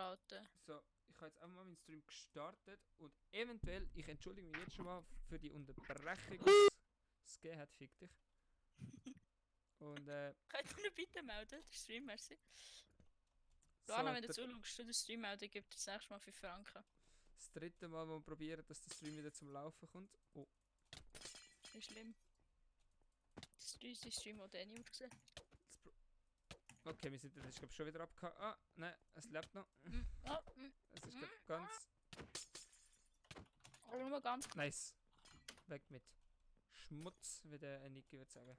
Alter. So, ich habe jetzt einfach mal meinen Stream gestartet und eventuell, ich entschuldige mich jetzt schon mal für die Unterbrechung, die es gegeben hat, fick dich. Und Könnt ihr nicht bitte melden, der Stream, merci. so, Luana, wenn du zuschaust, du den Stream melden, gib dir das nächste Mal 5 Franken. das dritte Mal, wo wir probieren, dass der Stream wieder zum Laufen kommt. Oh, Ist schlimm. Das ist der Stream, den Danny gesehen. okay, wir sind jetzt glaube schon wieder abgehauen. Ah, nein, es lebt noch. Es ist glaub, ganz Aber nur ganz. nice. Weg mit Schmutz, wie der Niki würde sagen.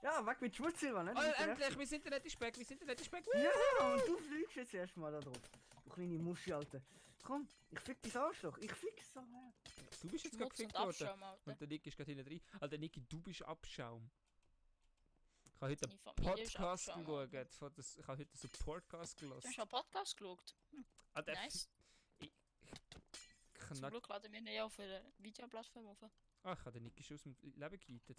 Ja, weg mit Schmutzsilber, ne? Oh, endlich, mein Internet ist weg, mein Internet ist weg. Ja, und du fliegst jetzt erstmal da drauf. Du kleine Muschi, Alter. Komm, ich fick dein Arschloch. Ich fick's so her. Du bist jetzt gerade Schmutz und gefickt worden. Abschaum, Alter. Und der Niki ist gerade hinten drin. Alter Niki, du bist Abschaum. Ich habe heute Deine einen Familie ist Podcast Abschaum, geschaut. Ich habe heute so einen Podcast Du hast gelassen. schon einen Podcast geschaut? Alter, Nice. Ich Zum kann Glück laden wir nicht auf einer Videoplattform auf. Ah, ich habe den Niki schon aus dem Leben geleitet.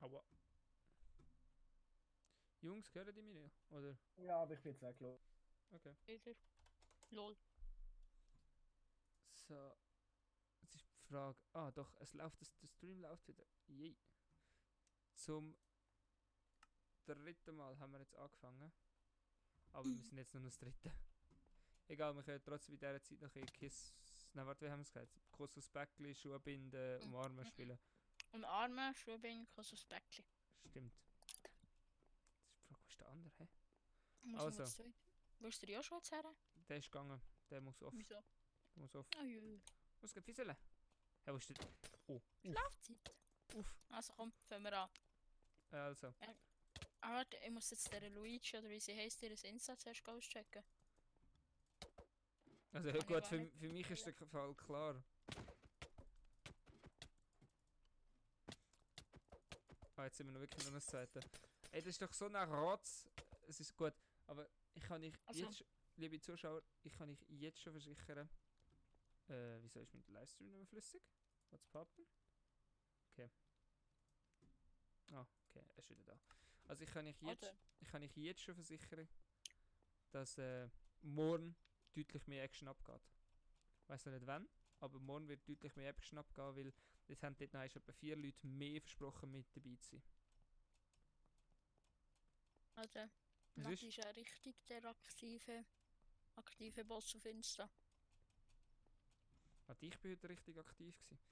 Aua. Jungs, hören die mich nicht? Oder? Ja, aber ich bin jetzt weggelaufen. Okay. Wieder. Lol. So. Jetzt ist die Frage. Ah, doch, es läuft, der Stream läuft wieder. Yay. Zum dritten Mal haben wir jetzt angefangen. Aber wir sind jetzt nur noch das dritte. Egal, wir können trotzdem in dieser Zeit noch ein Kiss. Nein, warte, wie haben wir es gesagt? Kuss aufs Bäckli, Schuhe binden, umarmen spielen. Und Arme, Schuhbein, kannst du das Bäckchen. Stimmt. Das ist die Frage, wo ist der andere? Hä? Muss Also. also. Wo ist der Joshua jetzt her? Der ist gegangen. Der muss off. Wieso? Der muss off. Oh jö. Was geht fisseln? Hey, wo ist der? Oh, Schlafzeit. uff. Also komm, fangen wir an. Also. Ah, warte, ich muss jetzt der Luigi oder wie sie heisst, ihr Insta zuerst auschecken. Also ja, Kann ich gut, gar für mich ist der Fall klar. Ah, jetzt sind wir noch wirklich noch das zweite. Ey, das ist doch so ein Rotz. Es ist gut, aber ich kann euch Also. jetzt, liebe Zuschauer, ich kann euch jetzt schon versichern. Wieso ist mein Livestream nicht mehr flüssig? What's poppen? Okay. Ah, okay, er ist wieder da. Also ich kann euch jetzt schon versichern, dass morgen deutlich mehr Action abgeht. Ich weiß noch nicht wann, aber morgen wird deutlich mehr Action abgehen, weil jetzt haben dort noch etwa 4 Leute mehr versprochen mit dabei zu sein. Also, Was Nati ist? ist ja richtig der aktive Boss auf Insta. Warte, ich bin heute richtig aktiv gewesen.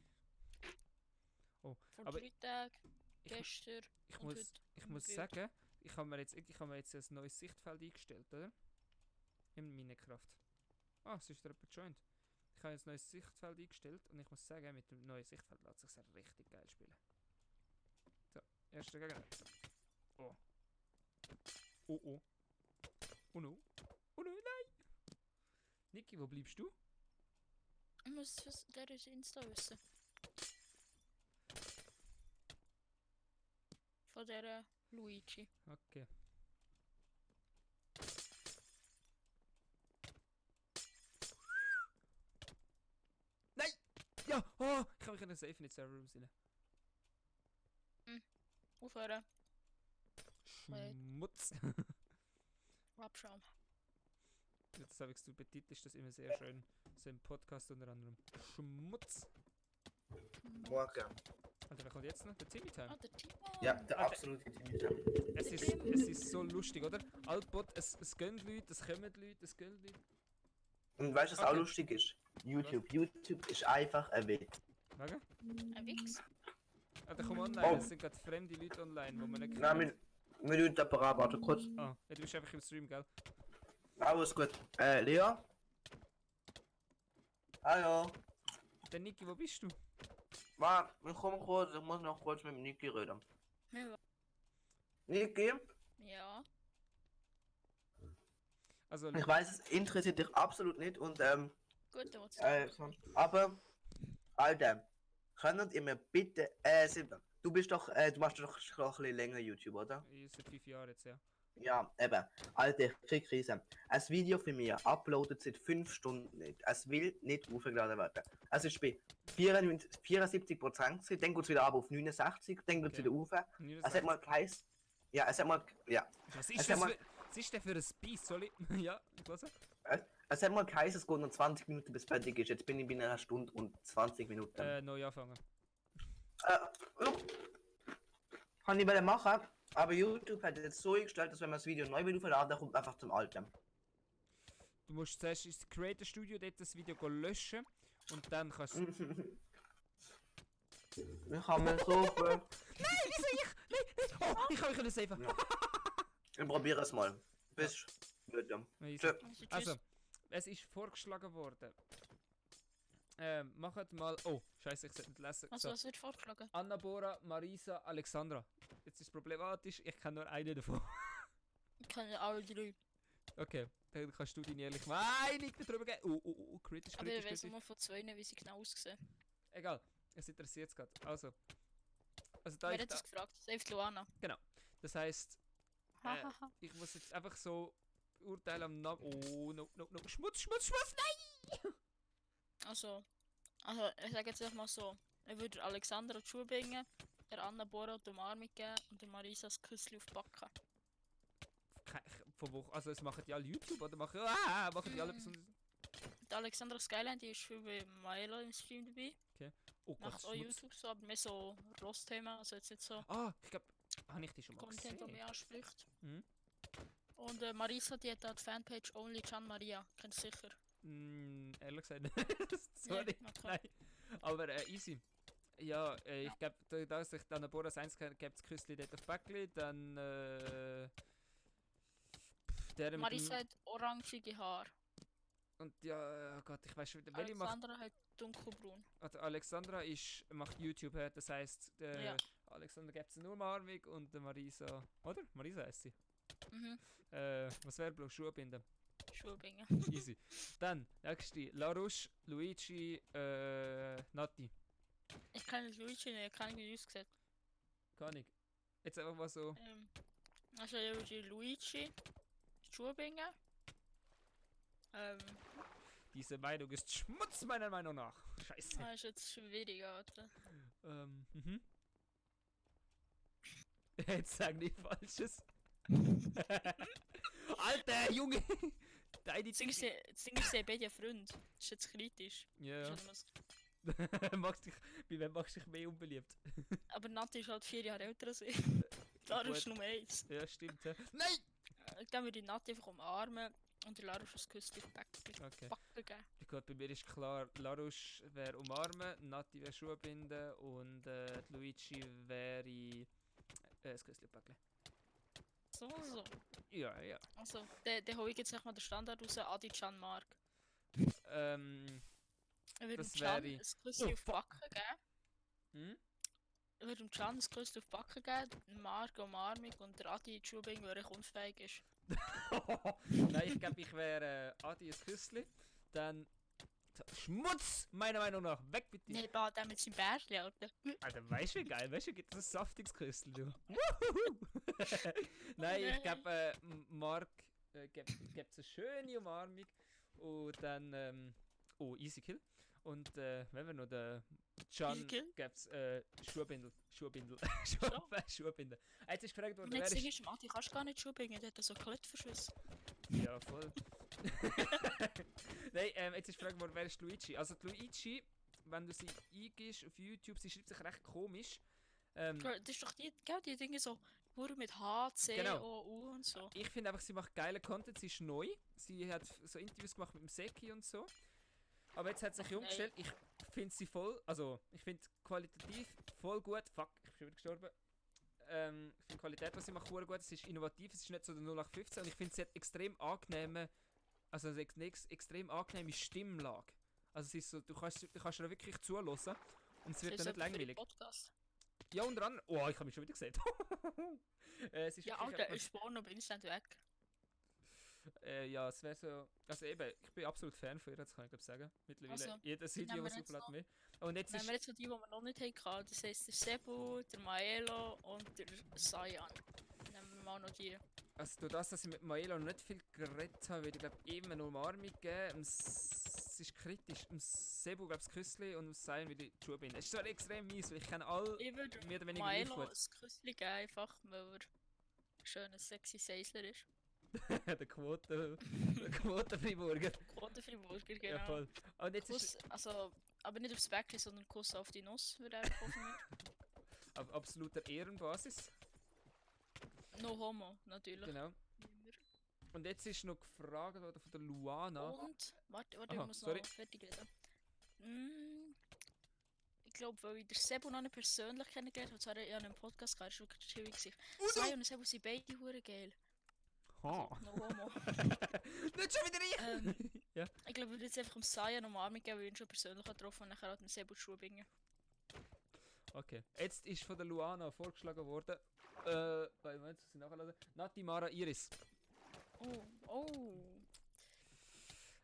Oh, Vor aber 3 Tagen, ich- gestern ich und muss, heute. ich muss sagen, ich habe mir jetzt ein neues Sichtfeld eingestellt, oder? In Minecraft. Ah, es ist da jemand joined. Ich habe jetzt ein neues Sichtfeld eingestellt und ich muss sagen, mit dem neuen Sichtfeld lässt sich sehr richtig geil spielen. So, erster Gegner. Oh. Oh oh. Oh no. Oh no, nein! Niki, wo bleibst du? Ich muss der ist Insta wissen. Von der Luigi. Okay. Nein! Ja! Oh! Ich kann mich in den Safe in den Server Room rein. Aufhören. Schmutz! Abschauen. Das habe ich so betitelt, das immer sehr schön. So im Podcast unter anderem. Schmutz! Morgen. Alter, wer kommt jetzt noch? Der Timmy-Time. Ah, der Timo. Ja, der absolute Team. Es ist so lustig, oder? Altbot, es gehen Leute, es kommen Leute, es gehen Leute. Und weißt du, was Okay. auch lustig ist? YouTube. YouTube ist einfach ein Witz. Wegen? Ein Wix. Alter, komm online, Oh. es sind gerade fremde Leute online, wo man nicht Nein, kennt. wir tun den Apparat, warte kurz. Ah, ja, du bist einfach im Stream, gell? Alles gut. Lea? Hallo? Der Niki, wo bist du? Warte, wir kommen kurz, ich muss noch kurz mit dem Niki reden. Ja. Niki, Ja. Also, ich weiß, es interessiert dich absolut nicht und Gut, dann wird's aber, Alter, könnt ihr mir bitte, Silber, du bist doch, du machst doch schon ein bisschen länger YouTube, oder? seit 5 Jahren jetzt, ja. Ja, eben. Alter, ich krieg Krise. Ein Video von mir uploadet seit 5 Stunden nicht. Es will nicht aufgeladen werden. Es ist bei 74%, gewesen, dann geht es wieder ab auf 69, dann geht es Okay. wieder auf. Es 69. hat mal geheißen. Ja, es hat mal. Ja. Was Es ist hat das mal, für... Was ist denn für ein Biest? Soll ich... ja, ich höre. es hat mal geheißen, es geht noch 20 Minuten bis fertig ist. Jetzt bin ich bei einer Stunde und 20 Minuten. Neu anfangen. Kann ich machen, aber YouTube hat jetzt so eingestellt, dass wenn man das Video neu will aufladen, dann kommt einfach zum Alten. Du musst zuerst ins Creator Studio dort das Video löschen und dann kannst du... Ich habe mir so viel. Nein, wieso ich? Nein, nein. Oh, ich kann mich nicht safen. Ja. Ich probiere es mal. Bis später. Easy. Tschö. Also, tschüss. Also, es ist vorgeschlagen worden. Macht mal... Oh, scheiße, ich sollte nicht lesen. Also, So. was wird vorgeschlagen? Anna, Bora, Marisa, Alexandra. Jetzt ist es problematisch, ich kenne nur eine davon. Ich kann ja alle drei. Okay, dann kannst du deine ehrliche Meinung darüber geben. Kritisch, Aber ich kritisch, weiß kritisch. nur von zwei, wie sie genau aussehen. Egal, es interessiert es gerade. Also da Wer ich hat da, das gefragt? Safe Luana. das heisst, Hahaha. ich muss jetzt einfach so urteilen am Namen. Oh, no, no, no. Schmutz, Schmutz, Schmutz, nein! Also, ich sage jetzt einfach mal so. Ich würde Alexandra die Schuhe bringen, der Anna Bora die Umarmung geben und der Marisa das Küssli auf die Backe. Von wo? Also, es machen die alle YouTube oder machen die alle besonders. Die Alexandra Skyline, die ist viel bei Maelo im Stream dabei. Oh Gott, Macht auch Schmutz. YouTube so, aber mehr so Ross-Themen, also jetzt nicht so Ah, ich glaube, habe ich die schon mal Content, der gesehen? mich anspricht. Mhm. Und Marisa, die hat da die Fanpage Only Gian Maria, kennst du sicher? Ehrlich gesagt, sorry. Ja, okay. Nein. Aber easy. Ja, ich glaube, da ich dann Boras 1 kenne, gibt es Küssli dort auf Backli, dann der mit Marisa dem, hat orangige Haare. und ja, oh Gott, ich weiß schon wieder, welche macht, Alexandra hat dunkelbraun. also Alexandra macht YouTube, das heisst, Ja. Alexandra gibt es nur Umarmung und der Marisa, oder? Marisa heißt sie. Mhm. Was wäre bloß Schuhe binden? Schuhbingen. Easy. Dann, nächste, Larouche, Luigi, Nati. Ich kenne Luigi nicht, ich kenne wie ausgesehen. Gar nicht. Jetzt einfach mal so. Also Luigi, Schuhbingen. Diese Meinung ist Schmutz, meiner Meinung nach. Scheiße. Das ist jetzt schwierig, Alter. Mhm. Jetzt sag nicht Falsches. Alter, Junge! Deine Das Ding ist, sie haben beide Freunde. Das ist jetzt kritisch. Ja. Ist halt was- Bei wem machst du dich mehr unbeliebt? Aber Nati ist halt 4 Jahre älter als ich. Larusch Gut. Nummer 1. Ja, stimmt. Ja. Nein! Dann würde ich Nati einfach umarmen und der Larusch ein Küsschen auf die Okay. Backe geben. Gut, bei mir ist klar, Larouche wäre umarmen, Nati wäre Schuhe binden und Luigi wäre das Küsselpäckchen. So. Ja, ja. Also, der hole ich jetzt mal den Standard raus, Adi Can Mark. Ähm, Ich würde Das dem Can wäre- ein Küsschen Oh, auf die Backe geben. hm? Ich würde dem Can ein Küsschen auf die Backe geben, Mark eine Umarmung und der Adi die Schuhe, weil er unfähig ist. Nein, ich glaube, ich wäre Adi ein Küssli. Dann Schmutz, meiner Meinung nach. Weg mit dir. Nee, der mit seinem Bärchen, Alter. Alter, weißt du wie geil? Weißt du, gibt es ein saftiges Küssli, du? Wuhu! Nein, ich glaube, Mark gibt es eine schöne Umarmung. Und dann, easy kill. Und wenn wir noch den Can Easy kill? gibt es Schuhbindel. Schuhbindel. Jetzt ist gefragt worden, Und jetzt wer Ding ist... ist, Adi, kannst du gar nicht Schuhe bringen, der hat so Klettverschluss. Ja, voll. Nein, jetzt ist die Frage, wer ist Luigi? Also die Luigi, wenn du sie eingibst auf YouTube, sie schreibt sich recht komisch. Das ist doch die Dinge so, nur mit H, C, Genau. O, U und so. Ich finde einfach, sie macht geile Content, sie ist neu. Sie hat so Interviews gemacht mit dem Seki und so. Aber jetzt hat sie sich Ach, umgestellt. Ich finde sie voll, also ich finde qualitativ voll gut. Fuck, ich bin wieder gestorben. Ich finde die Qualität, was sie macht, voll gut. Es ist innovativ, es ist nicht so der 0815 und ich finde, sie hat extrem angenehme, also eine extrem angenehme Stimmlage. Also es ist so, du kannst ihr wirklich zuhören und es wird dann nicht langweilig. Podcast. Ja, unter anderem, oh, ich habe mich schon wieder gesehen. Es ist Ja, wirklich, Alter, ich spawn aber instant weg. ja, es wäre so, also eben, ich bin absolut Fan von ihr, das kann ich glaube sagen. Mittlerweile, Also, jedes nehmen Video, wir was jetzt auflädt noch- mehr. Und jetzt Wenn ist, wir jetzt noch die wir noch nicht hatten, das heisst der Sebu, der Maelo und der Sayan. Nehmen wir mal notieren. Also durch das, dass ich mit Maelo nicht viel geredet habe, würde ich glaube eben eine Umarmung geben. Es ist kritisch. Dem Sebu glaube ich das Küssli und dem Sein würde ich die Schuhe binden. Es ist zwar extrem mies, weil ich kenne alle Ich würde mehr oder weniger gleich Milo gut. ein Küsschen geben, einfach weil er schön ein sexy Seisler ist. der Quoten-Freiburger. Quotenfreiburger, Ja, genau. voll. Und jetzt Kuss, ist also, aber nicht aufs Bäckchen, sondern Kuss auf die Nuss, würde ich einfach mir. auf absoluter Ehrenbasis. No homo, natürlich. Genau. Und jetzt ist noch gefragt worden von der Luana. Und, warte, Aha, ich muss sorry. noch fertig reden. Ich glaube, weil ich den Sebu noch nicht persönlich kennengelernt habe, zwar ich habe einen Podcast gehabt, das war wirklich chillig. Sai und Sebu sind beide hure geil. Ha. No homo. Nicht schon wieder ich! Ja. Ich glaube, ich würde jetzt einfach um Sai eine Umarmung geben, weil ich ihn schon persönlich getroffen habe und nachher hat den Sebu die Schuhe bringen. Okay. Jetzt ist von der Luana vorgeschlagen worden. Moment, sie nachladen. Nati Mara Iris. Oh.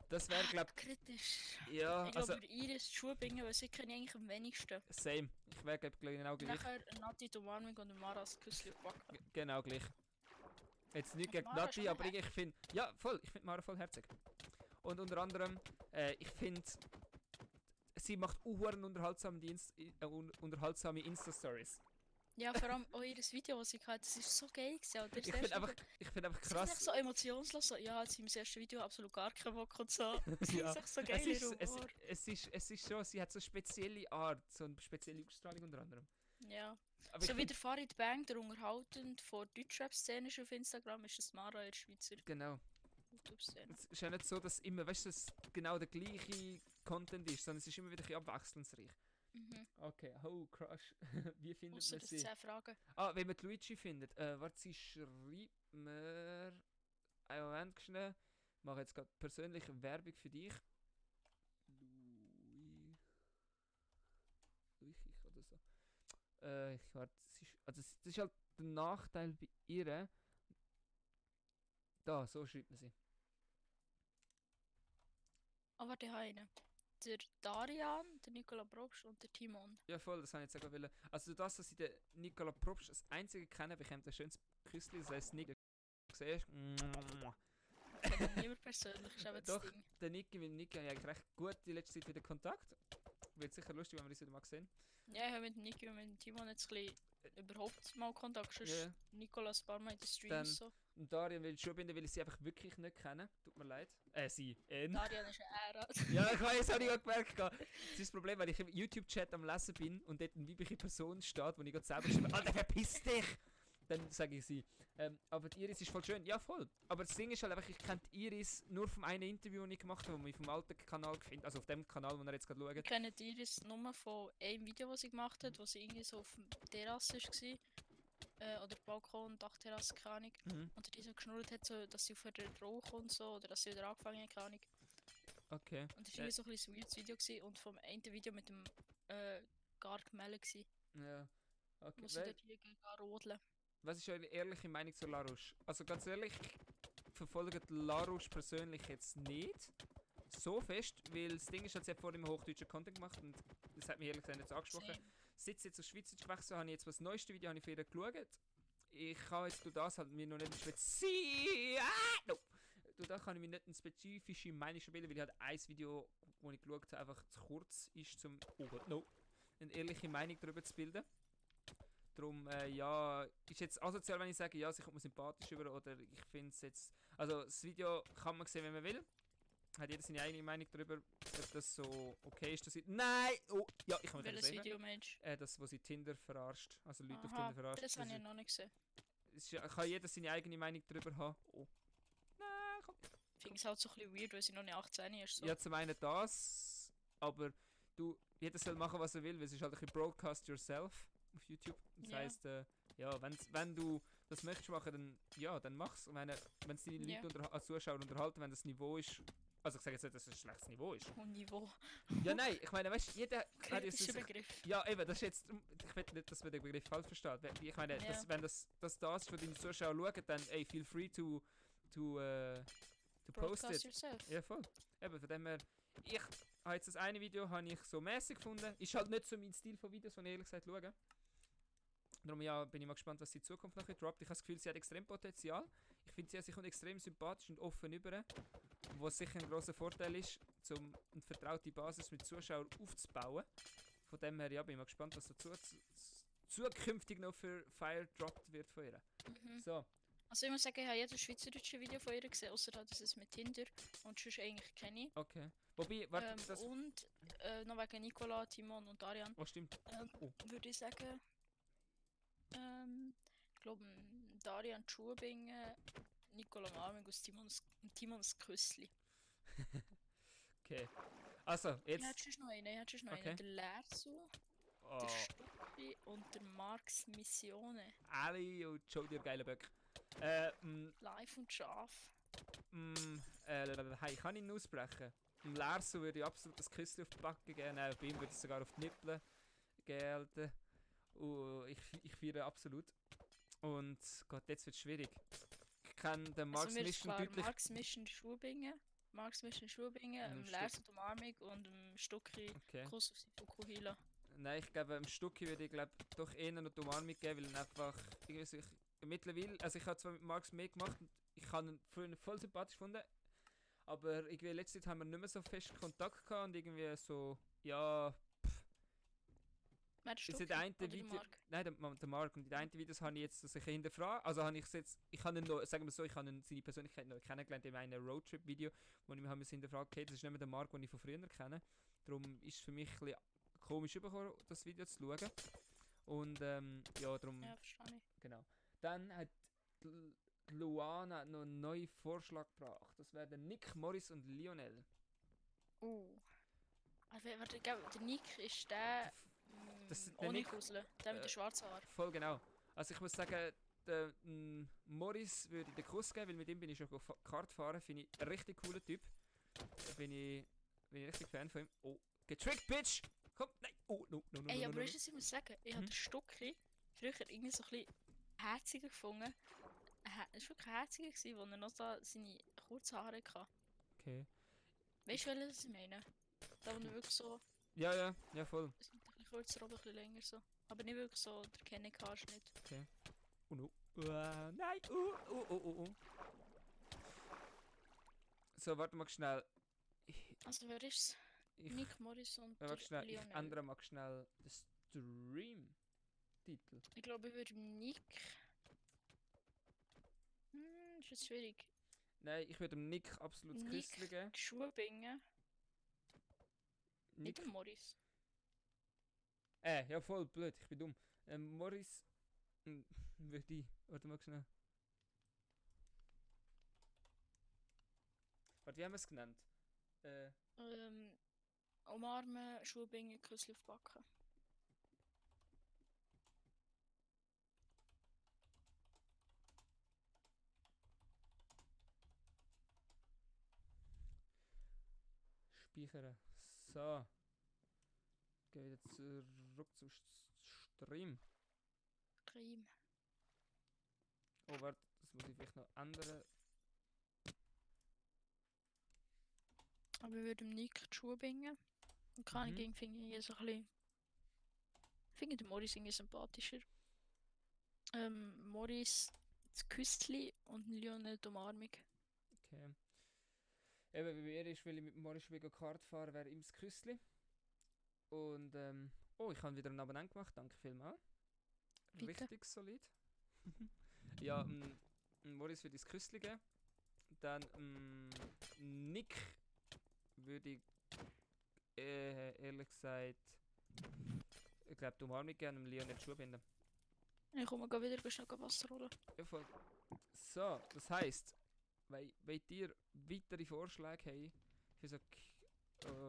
Das wäre, glaub Kritisch. ja, Ich also glaube, also, Iris die Schuhe bringen, weil sie kenne ich eigentlich am wenigsten. same. Ich wäre, glaub genau gleich. Nachher Nati die Umarmung und Maras Küssli packen. Genau gleich. Jetzt nicht gegen Mara ist Nati, schon aber ich finde. Ja, voll. Ich finde Mara voll herzig. Und unter anderem, ich finde, sie macht unterhaltsame unterhaltsame Insta-Stories. Ja, vor allem auch ihr Video, das sie hatte, das ist so geil gewesen. Alter. Ich finde einfach, Sie krass. ist echt so emotionslos, so, ja, jetzt im ersten Video absolut gar keinen Bock und so. Sie Ja. ist echt so Es geil, ist, ihr Humor. es ist schon, sie hat so eine spezielle Art, so eine spezielle Ausstrahlung unter anderem. Ja. Aber So ich wie find, der Farid Bang, der unterhaltend von Deutschrap-Szene ist auf Instagram, ist das Mara in der Schweizer genau. YouTube-Szene. Es ist ja nicht so, dass immer, weißt du, dass genau der gleiche Content ist, sondern es ist immer wieder ein bisschen abwechslungsreich. Mhm. Okay, oh, Crush. Wie findet Ausser man das sie? 10 Fragen. Ah, wenn man die Luigi findet. Warte, sie schreibt mir. Einen Moment schnell. Ich mache jetzt gerade persönliche Werbung für dich. Luigi oder so. Ich warte, also das ist halt der Nachteil bei ihr. Da, so schreibt man sie. Ah, warte, ich habe einen. Der Darian, der Nicola Probst und der Timon. Ja voll, das habe ich jetzt auch wollen. Also das, dass ich den Nicola Probst als einzige kenne, bekommt ein schönes Küssli, das heisst Nick. Siehst du? Ich kenne niemand persönlich, ist eben das Doch. Ding. Der Niki, mit dem Niki habe ich eigentlich recht gut die letzte Zeit wieder Kontakt. Wird sicher lustig, wenn wir uns wieder mal sehen. Ja, ich habe mit dem Niki und mit dem Timon jetzt ein bisschen überhaupt mal Kontakt. Sonst Ja. Nicolas ein paar Mal in den Streams Dann- so. Und Darian will ich schon binden, weil ich sie einfach wirklich nicht kenne. Tut mir leid. Sie. Darian ist eine Ära. Ja, ich weiß, habe ich auch gemerkt. Das ist das Problem, wenn ich im YouTube-Chat am Lesen bin und dort eine weibliche Person steht, wo ich gerade selber schreibe, Alter, verpiss dich! Dann sage ich sie. Aber die Iris ist voll schön. Ja, voll. Aber das Ding ist halt einfach, ich kenne die Iris nur vom einen Interview, das ich gemacht habe, das ich vom alten Kanal finde. Also auf dem Kanal, wo er jetzt gerade Ich schaut. kenne die Iris nur von einem Video, das sie gemacht hat, wo sie irgendwie so auf der Terrasse war. Oder Balkon, Dachterrasse, keine Ahnung. Mhm. Und die so geschnurrt hat, so, dass sie auf den Rauch und so, oder dass sie wieder angefangen hat, keine Ahnung. Okay. Und das war irgendwie so ein bisschen ein weirdes Video gewesen. Und vom einen Video mit dem Garg Melle gewesen. Ja. Okay. Wo sie dort hier gegen rodeln. Was ist eure ehrliche Meinung zu Larouche? Also ganz ehrlich, ich verfolge die Larouche persönlich jetzt nicht so fest, weil das Ding ist, halt, sie hat vorher immer hochdeutschen Content gemacht und das hat mich ehrlich gesagt nicht so angesprochen. Same. Seit sie jetzt auf Schweizerdeutsch gewechselt habe ich jetzt das neueste Video habe ich für ihr geschaut. Ich habe jetzt durch das halt mir noch nicht durch das kann ich mir nicht eine spezifische Meinung bilden, weil ich halt ein Video, das ich geschaut habe, einfach zu kurz ist, um eine ehrliche Meinung darüber zu bilden. Darum, ja, ist jetzt asozial, wenn ich sage, ja, sie kommt mir sympathisch über oder ich finde es jetzt... Also das Video kann man sehen, wenn man will. Hat jeder seine eigene Meinung darüber, ob das so okay ist, dass sie... Nein! Oh, ja, ich kann mir Welches das sagen. Video, Mensch? Das, wo sie Tinder verarscht. Also Leute auf Aha, Tinder verarscht. das habe ich ist- noch nicht gesehen. kann jeder seine eigene Meinung darüber haben. Oh. Nein, komm. Ich finde es halt so ein bisschen weird, weil sie noch nicht 18 ist. So. Ja, zum einen das, aber du, jeder soll machen, was er will, weil es ist halt ein bisschen Broadcast yourself auf YouTube. Das Ja. heisst, ja, wenn du das möchtest machen, dann, ja, dann mach's. Und wenn es die Ja. Leute als Zuschauer unterhalten, wenn das Niveau ist, also ich sage jetzt nicht, dass es ein schlechtes Niveau ist. Und Niveau. Ja, nein, ich meine, weißt du, jeder hat jetzt... Kritischer Begriff. Ja, eben, das ist jetzt... Ich will nicht, dass man den Begriff falsch versteht. Ich meine, Ja. wenn das ist, was deine Zuschauer schauen, dann, ey, feel free to post Broadcast it. yourself. Ja, voll. Eben, von dem her... Ich habe jetzt das eine Video habe ich so mäßig gefunden. Ist halt nicht so mein Stil von Videos, die ich ehrlich gesagt schaue. Darum ja, bin ich mal gespannt, was sie in Zukunft noch droppt. Ich habe das Gefühl, sie hat extrem Potenzial. Ich finde, sie kommt extrem sympathisch und offen über. Was sicher ein grosser Vorteil ist, um eine vertraute Basis mit Zuschauern aufzubauen. Von dem her, ja, bin ich mal gespannt, was so zukünftig noch für Fire droppt wird von ihr. Mhm. So, Also ich muss sagen, ich habe jedes schweizerdeutsche Video von ihr gesehen, außer halt dieses mit Tinder. Und sonst eigentlich kenne ich. okay. Wobei, warte, das... Und noch wegen Nicola, Timon und Arian Oh, stimmt. Oh. würde ich sagen, ich glaube Darian Schubingen, Nicola Marming und Timons Küssli. Okay. Also, Ich jetzt... hätte noch einen, Okay. der Lersu, Oh, der Stucki und der Marx Missione. Ali und Joe, dir geile Böck. Live und scharf. Hey, kann ich ihn aussprechen? Dem Larso würde ich absolut das Küsschen auf die Backe geben, bei ihm würde ich sogar auf die Nippel gelten. Ich feiere absolut. Und Gott, jetzt wird es schwierig. Ich kenne den Marx mir ist Mission klar, deutlich... Marx Mission Schubingen, dem Lersu Umarmung und dem Stucki Okay. Kuss auf die Fukuhila. Nein, ich glaube, im Stucki würde ich doch eher noch die Umarmung geben, weil er einfach... mittlerweile... Also ich habe zwar mit Marx mehr gemacht und ich habe ihn früher voll sympathisch gefunden. Aber irgendwie in letzter Zeit haben wir nicht mehr so fest Kontakt gehabt und irgendwie so... Ja... Wer der Ist Stucki der eine oder der Video... Mark? Nein, der Mark. Und in den einen Videos habe ich jetzt sich hinterfragt. Also habe ich es jetzt... Ich habe ihn noch... Sagen wir so, ich habe seine Persönlichkeit noch kennengelernt in einem Roadtrip-Video, wo ich mich hinterfragt, okay, das ist nicht mehr der Mark, den ich von früher kenne. Darum ist es für mich ein bisschen komisch übergekommen, das Video zu schauen. Und ja, darum... Ja, verstehe ich. Genau. Dann hat Luana noch einen neuen Vorschlag gebracht. Das wären Nick, Morris und Lionel. Also, warte, ich glaube, der Nick ist der der ohne Nick- Kusel, der mit den schwarzen Haaren. Voll genau. Also ich muss sagen, der Morris würde ich den Kuss geben, weil mit ihm bin ich schon Kart fahren. Finde ich ein richtig cooler Typ. Bin ich richtig Fan von ihm. Oh, getrickt, Bitch! Komm, nein! Oh, no. Ey, aber weißt du, was ich muss sagen? Ich habe Mhm. den Stucki früher irgendwie so ein bisschen herziger gefunden. Es war wirklich herziger, gewesen, wo er noch da seine kurzen Haare hatte. Okay. Weißt du, was ich meine? Da, wo er wirklich so, Ja, voll. es sind ein bisschen kürzer, aber ein bisschen länger so. Aber nicht wirklich so der Kenny-Haarschnitt. Oh no. Nein! Oh. So, warte mal schnell. Also, wer ist's? Ich, Nick Morris und warte schnell, ich Lionel. ändere mal schnell den Stream-Titel. Ich glaube, ich würde Nick... ist jetzt schwierig. Nein, ich würde dem Nick absolut das Nick Küsschen geben. Schubingen, nicht Nick. dem Morris. Ja voll blöd, ich bin dumm. Morris würde ich... Warte mal schnell. Warte, wie haben wir es genannt? Umarmen, Schubingen, Küssli auf die Backe. Speichern. So. Gehen wieder zurück zum Stream. Creme. Oh, warte, das muss ich vielleicht noch ändern. Aber ich würde dem Nick die Schuhe bingen. Und keine Mhm. Ahnung, finde ich so ein bisschen... Ich finde den Morris irgendwie sympathischer. Morris das Küssli und Lionel die Umarmung. Okay. Eben, wie er ist, weil ich mit Morris wegen Kart fahren, wäre ihm das Küssli. Und oh, ich habe wieder einen Abonnent gemacht, danke vielmals. Bitte. Richtig solid. Ja, Morris würde ich das Küssli geben. Dann Nick würde ich ehrlich gesagt, ich glaube, die Umarmung gerne dem Leon in die Schuhe binden. Ich komme gleich wieder schnell Wasser holen. Ja, voll. So, das heisst, wenn ihr weitere Vorschläge habt für so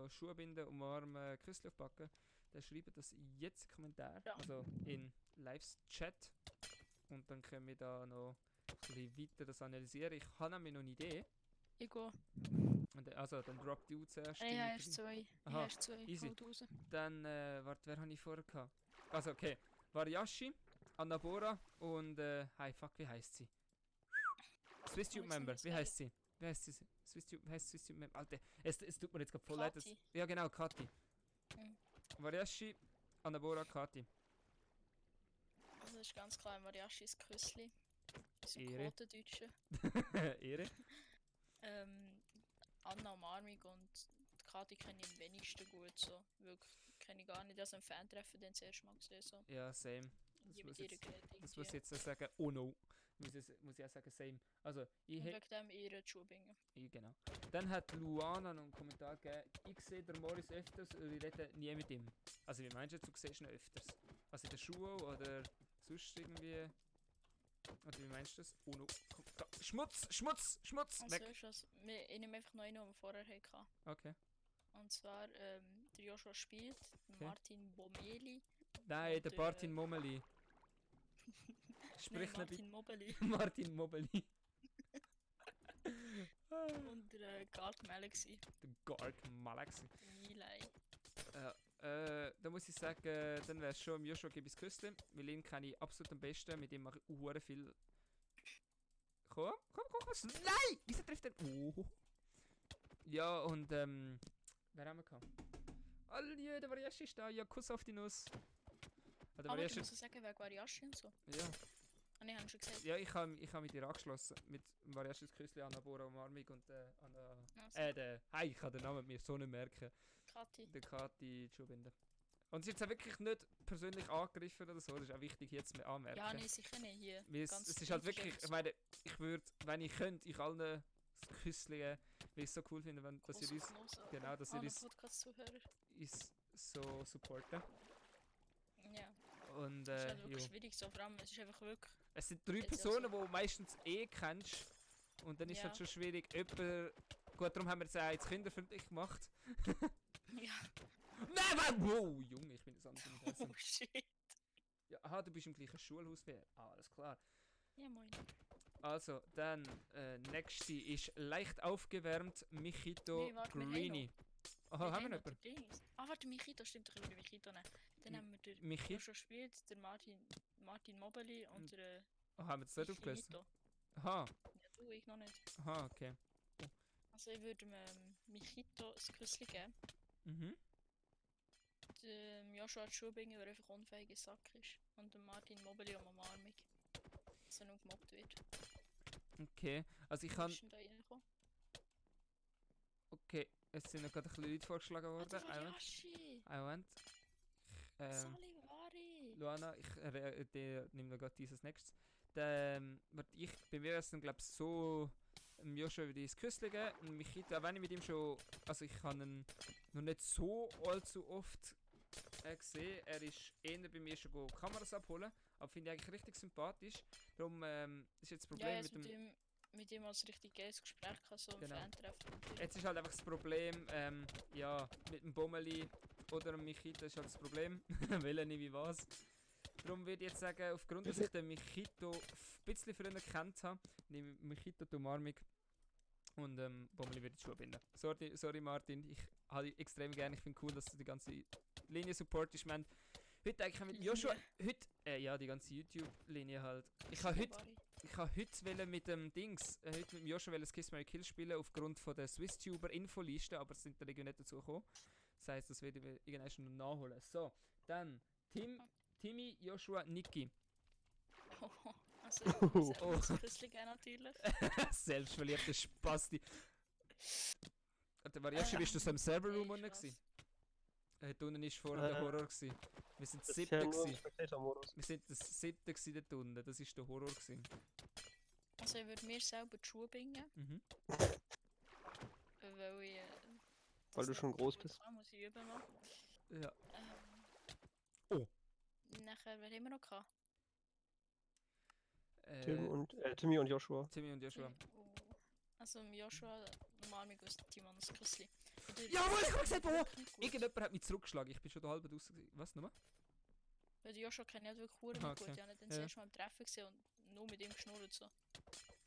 Schuhe binden, umarmen, Küssli aufpacken, dann schreibt das jetzt in die Kommentare, Ja. also in Live-Chat. Und dann können wir da noch ein bisschen weiter das analysieren. Ich habe nämlich noch eine Idee. Ich gehe. Und, also, dann droppt die zuerst. Ich die habe weitere. erst zwei. Ich Aha, habe erst zwei. easy. Haut raus. Dann, warte, wer habe ich vorher gehabt? Also, okay. Variashi, Annabora und, wie heißt sie? SwissTube Member, wie heißt sie? Wie heißt sie? SwissTube Member. Alter, es tut mir jetzt gerade voll leid. Kati. Ja, genau, Kati. Mhm. Variashi, Annabora, Kati. Also das ist ganz klar Mariashis Küssli. So Ehre. Quotendeutsche. Ehre. Anna Umarmung und die Kati kenne ich am wenigsten gut. So. Wirklich kenne ich gar nicht. Also ein Fan-Treffen den das erste Mal gesehen. So. Ja, same. Die Das mit muss, ihr jetzt, geredet. das muss ich jetzt auch sagen. Oh no. Muss ich auch sagen, same. Also, ich Und hätte. wegen dem ihre Schubingen. Genau. Dann hat Luana noch einen Kommentar gegeben. Ich sehe den Morris öfters und ich rede nie mit ihm. Also, wie meinst du, du siehst ihn öfters? Also in der Schule oder sonst irgendwie? Oder wie meinst du das? Oh no. Komm. Schmutz! Schmutz! Schmutz! Also Weg! ist das, ich nehme einfach noch einen, den wir vorher hatten. Okay. Und zwar der Joshua spielt, Martin Bomeli. Nein, der Und, Martin Momeli. Nein, Sprich nicht Martin Mobeli. Martin Mobeli. Und der Garg Galaxy. Der Garg Malaxi. Miley. Da muss ich sagen, dann wäre es schon im Joshua Gibis Küstle. Weil ihn kenne ich absolut am besten. Mit ihm mache ich sehr viel. Komm. Nein! Wieso trifft er? Oh. Ja, und wer haben wir gehabt? Alter, der Variashi ist da. Ja, Kuss auf die Nuss. Der Aber ich Variashi. muss sagen, wegen Variashi und so. Ja. Und ich habe schon gesagt. Ja, ich habe mit dir angeschlossen. Mit Variashis Küsli, Anna Bora Umarmung und Anna. Also, Ich kann den Namen mir so nicht merken. Kati. Der Kati Schubinder. Und sie hat jetzt auch wirklich nicht persönlich angegriffen oder so, das ist auch wichtig jetzt zu anmerken. Ja, nee, sicher nicht hier. Weil es ist halt wirklich, ich meine, ich würde, wenn ich könnte, ich allen das Küssli geben, weil ich es so cool finde, wenn, dass ihr uns, genau, dass ihr uns Podcast-Zuhörer. so supporten. Ja, Und das ist halt wirklich ja. schwierig so, vor allem, es ist einfach wirklich. Es sind 3 Jetzt Personen, also- die meistens kennst. Und dann ist es Ja. halt schon schwierig, jemand, gut, darum haben wir es auch jetzt kinderfreundlich gemacht. Ja. Nein, wow, Junge, ich bin das andere nicht Oh shit. Ja, aha, du bist im gleichen Schulhaus wie er. Ah, alles klar. Ja, moin. Also, dann, nächste ist leicht aufgewärmt Michito Nee, warte, wir haben Greeny. Aha, haben wir noch noch jemanden? den Dings. Ah, warte, Michito, stimmt, ich will den Michito nehmen. Dann haben wir den Michi? Joshua spielt, der Martin Mobeli und der Oh, haben wir das nicht aufgelöst? Michito. Aha, Ja, du, ich noch nicht. aha, okay. Also ich würde Michito ein Küsschen geben. Mhm. Dem Joshua Schubinger, der einfach unfähiger Sack ist. Und dem Martin Mobeli um Umarmung. Dass er noch gemobbt wird. Okay, also ich Wie kann. ist denn da reingekommen? Okay, es sind noch gerade ein bisschen Leute vorgeschlagen Ah, worden. der Variashi! Moment. Salivari! Luana, ich nehme noch gerade dieses nächstes. Bei mir ist es dann glaube ich so, Joshua würde ich das Küssli geben und Michito, auch wenn ich mit ihm schon, also ich habe ihn noch nicht so allzu oft gesehen, er ist eher bei mir schon Kameras abholen, aber finde ich eigentlich richtig sympathisch, darum ist jetzt das Ja, Problem jetzt mit dem... mit ihm als richtig geiles Gespräch gehabt, so ein Genau. Fan-Treffen. Jetzt ist halt einfach das Problem, ja, mit dem Bommeli oder dem Michito ist halt das Problem, weil er nicht wie was. Darum würde ich jetzt sagen, aufgrund, dass ich den Michito ein bisschen früher gekannt habe, nehme ich Michito die Umarmung und Bommeli würde ich Schuhe binden. Sorry Martin, ich habe dich extrem gerne, ich finde cool, dass du die ganze Linie supportest. Ich meine, heute eigentlich mit Joshua, ja, die ganze YouTube-Linie halt. Ich habe heute mit dem Dings, heute mit dem Joshua das Kiss Mary Kill spielen aufgrund von der SwissTuber-Infoliste, aber es sind da irgendwie nicht dazu gekommen. Das heisst, das werde ich irgendwann schon noch nachholen. So, dann Timmy, Joshua, Niki. Also, ich muss ein Küsschen geben natürlich. Selbstverliebte Spasti. Der Variashi, bist du so im Server-Room unten Spaß. gewesen? Dort unten war vor der Horror gewesen. Wir sind das Das ist 7. ja nur gewesen. Spectator-Modus. Wir sind das 7. gewesen dort unten. Das war der Horror gewesen. Also ich würde mir selber die Schuhe binden, Mhm. weil ich... Weil das du schon nicht groß gut bist. kann, muss ich üben noch. Ja. Ähm, Nachher, wer haben wir noch gehabt? Timmy und Joshua. Timmy und Joshua. Oh. Also Joshua, normal mit uns Timon das Küsschen. Jawohl, ich hab gesagt, oh! Irgendjemand Irgendjemand hat mich zurückgeschlagen. Ich bin schon da halb draußen gewesen. Was nochmal? Weil Joshua kenne ich halt wirklich verdammt Ah, nicht okay. gut. Ich habe ihn dann Ja. zuerst mal im Treffen gesehen und nur mit ihm geschnurrt so.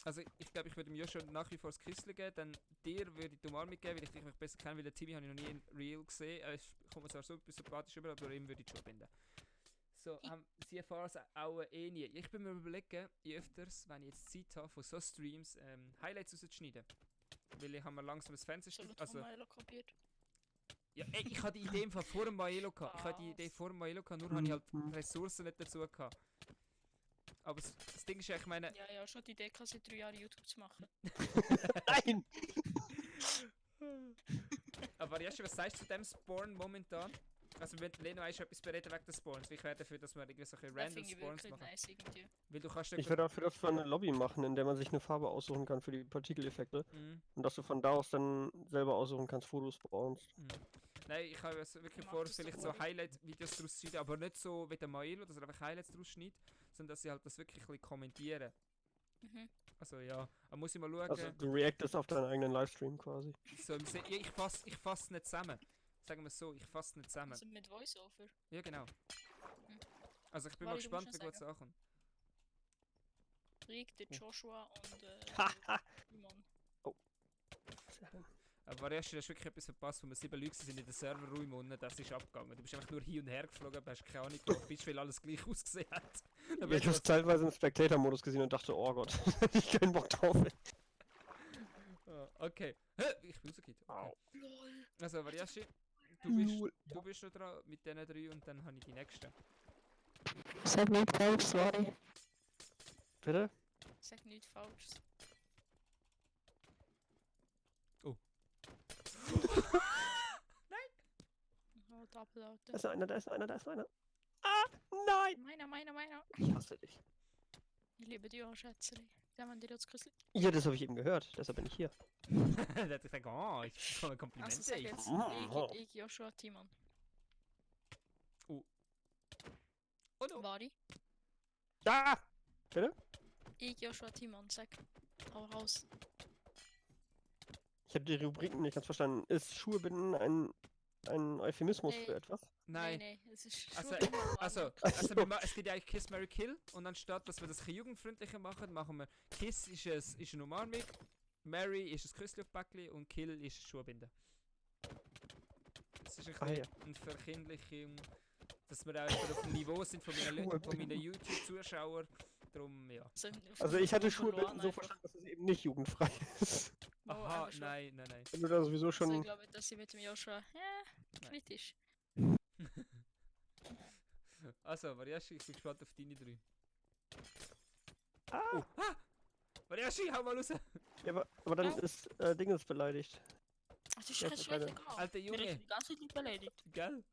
Also ich glaube, ich würde dem Joshua nach wie vor das Küssli geben, dann dir würde ich die Umarmung geben, weil ich dich einfach besser kenne, weil den Timmy habe ich noch nie in real gesehen. Er kommt mir zwar so sympathisch über, aber ihm würde ich schon binden. So, sie erfahren es auch nie. Ich bin mir überlegen, öfters, wenn ich jetzt Zeit habe, von so Streams Highlights rauszuschneiden. Weil ich habe mir langsam das So Fernsehstück... wird Also, von Milo kopiert. ja, ey, ich hatte die Idee im Fall vor dem Maelo gehabt. Ich hatte die Idee Was? vor dem Maelo gehabt, nur habe ich halt die Ressourcen nicht dazu gehabt. Aber das Ding ist ja, ich meine... Ja, ja, schon die Idee, seit 3 Jahren YouTube zu machen. Nein! Aber Yashi, was sagst du zu dem Spawn momentan? Also wenn Leno ist etwas bereden wegen des Spawns. Ich wäre dafür, dass wir irgendwie solche Das random finde ich Spawns wirklich machen. nice irgendwie. Weil du kannst Ich würde dafür, dass wir eine Lobby machen, in der man sich eine Farbe aussuchen kann für die Partikeleffekte. Mhm. Und dass du von da aus dann selber aussuchen kannst, wo du spawnst. Mhm. Nein, ich habe also wirklich Mach vor, das doch vielleicht mal. so Highlight-Videos daraus schneiden, aber nicht so wie der Maelo, dass er einfach Highlights daraus schneidet, sondern dass sie halt das wirklich ein bisschen kommentieren. Mhm. Also ja, da muss ich mal schauen. Also du reactest auf deinen eigenen Livestream quasi. So, ich fasse nicht zusammen. Sagen wir es so, ich fasse nicht zusammen. Also mit Voiceover. Ja, genau. Also ich bin mal Warte, du musst gespannt, wie noch gut es ankommt. Rick, der Joshua und Haha! Simon. Aber erst, du hast wirklich etwas verpasst, wo wir 7 Leute sind in den Serverräumen und das ist abgegangen. Du bist einfach nur hin und her geflogen, aber hast keine Ahnung gemacht, bist, weil alles gleich ausgesehen hat. Dann Ich habe teilweise im Spectator-Modus gesehen und dachte, oh Gott, hätte ich keinen Bock drauf. Okay. Ich bin rausgekommen. Okay. LOL. Also, Variashi, du bist noch dran mit diesen 3 und dann habe ich die nächsten. Sag nicht falsch, sorry. Bitte? Sag nichts Falsches. Oh, Doppelauto. Da ist einer, da ist einer, da ist einer. Ah, nein! Meiner. Ich hasse dich. Ich liebe dich auch, Schätzchen. Der Mann, dir das Küssel. Ja, das habe ich eben gehört, deshalb bin ich hier. Der hat gesagt, oh, ich bekomme Komplimente. Also sag jetzt, Oh. ich Joshua, Timon. Oh no. Vari. Ah! Bitte? Ich Joshua, Timon, sag. Hau raus. Ich habe die Rubriken nicht ganz verstanden. Ist Schuhe binden ein Euphemismus Nee. für etwas? Nein. Nee, es ist Also, schon immer Vari. Es gibt ja eigentlich Kiss, Mary, Kill und anstatt, dass wir das ein bisschen jugendfreundlicher machen, machen wir Kiss ist eine Umarmung, Mary ist ein Küssli auf Backli und Kill ist ein Schuhbinden. Das ist ein Ah, bisschen eine Verkindlichung, dass wir auch wieder auf dem Niveau sind von meinen YouTube-Zuschauern. Darum, ja. Also ich hatte Schuhe verloren binden so einfach. verstanden, dass es eben nicht jugendfrei ist. Oh, Aha, einfach schon. nein. Wenn du da sowieso Also ich schon... glaube, dass sie mit dem Joshua, ja, Nein. kritisch. Also, Variashi, ich bin gespannt auf deine 3. Ah! Variashi, hau mal raus! Ja, aber dann ist Dingens beleidigt. Ach, das ist Ja, kein keine- scheißegal. Alter Wir Junge, reden die ganze Zeit nicht beleidigt. gell?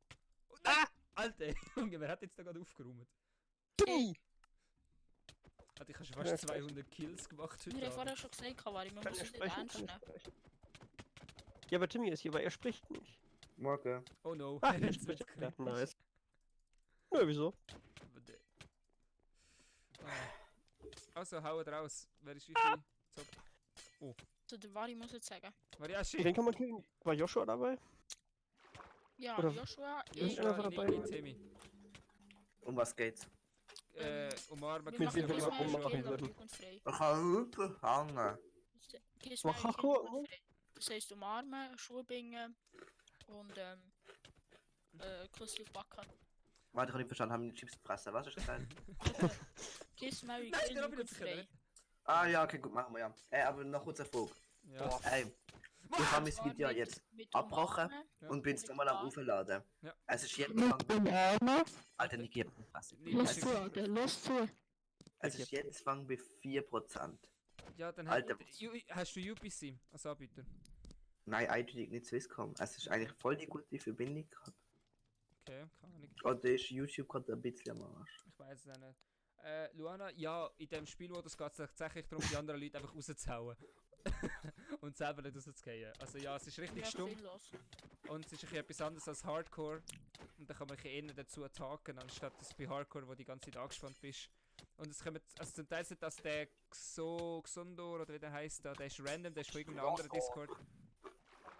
Ah! Alter Junge, wer hat jetzt da gerade aufgeräumt? Timmy! Alter, ich habe schon Ja, fast ich weiß. 200 Kills gemacht Wir heute haben vorher Abend. schon gesagt, Vari, man Kann muss er es nicht sprechen? ernst Kann er nehmen. sprechen? Ja, aber Timmy ist hier, aber er spricht nicht. Morgen. Oh no, Ah, er jetzt spricht. wird's Ja, kritisch. nice. Nö, wieso? Aber der- Also, haut raus. Wer ist wie Ah! viel? So. So, der Vari muss jetzt sagen. Variashi! Den kann man killen. War Joshua dabei? Ja, Oder- Joshua, Ja, ich, einer war Joshua, dabei. Niki, Timmy. Um was geht's? Umarmen, wir Mit machen wem Kiss wir Mary ummachen Kill, aber würden. jugendfrei. Ich kann wirklich hängen. Kiss Mach Mary Kill, Hakko. jugendfrei. Das heisst umarmen, Schuhe bingen und Küssli auf Backen. Warte, ich habe nicht verstanden, haben die Chips gefressen? Was ist das denn? Kiss Mary Nein, Kill, den hab ich nicht jugendfrei. gehört. Ah ja, okay, gut, machen wir ja. Aber noch kurz eine Frage. Ja. Ich habe mein Zwar Video mit- jetzt mit abgebrochen umarmen. Ja. und bin es nochmal am Aufladen. Ja. Es ist jetzt Mit Fang... dem Arme. Alter, Niki, ich hab die Fresse. Nee, Los das ist- zu, Alter, los zu. Es ist jetzt Fang bei 4%. Ja, dann Alter, hast du UPC als Anbieter. Nein, eindeutig nicht Swisscom. Es ist eigentlich voll die gute Verbindung gerade. Okay, keine Ahnung. Oder ist YouTube gerade ein bisschen am Arsch? Ich weiß es auch nicht. Luana, ja, in dem Spielmodus geht es tatsächlich darum, die anderen Leute einfach rauszuhauen. Und selber nicht rauszugehen. Also ja, es ist richtig Ja, stumm viel los. und es ist ein bisschen etwas anderes als Hardcore. Und da kann man ein bisschen eher dazu attacken, anstatt dass bei Hardcore, wo die ganze Zeit angespannt bist. Und es kommt, also zum Teil sind das der Xondor oder wie der heisst, der ist random, der ist von irgendeinem anderen Discord.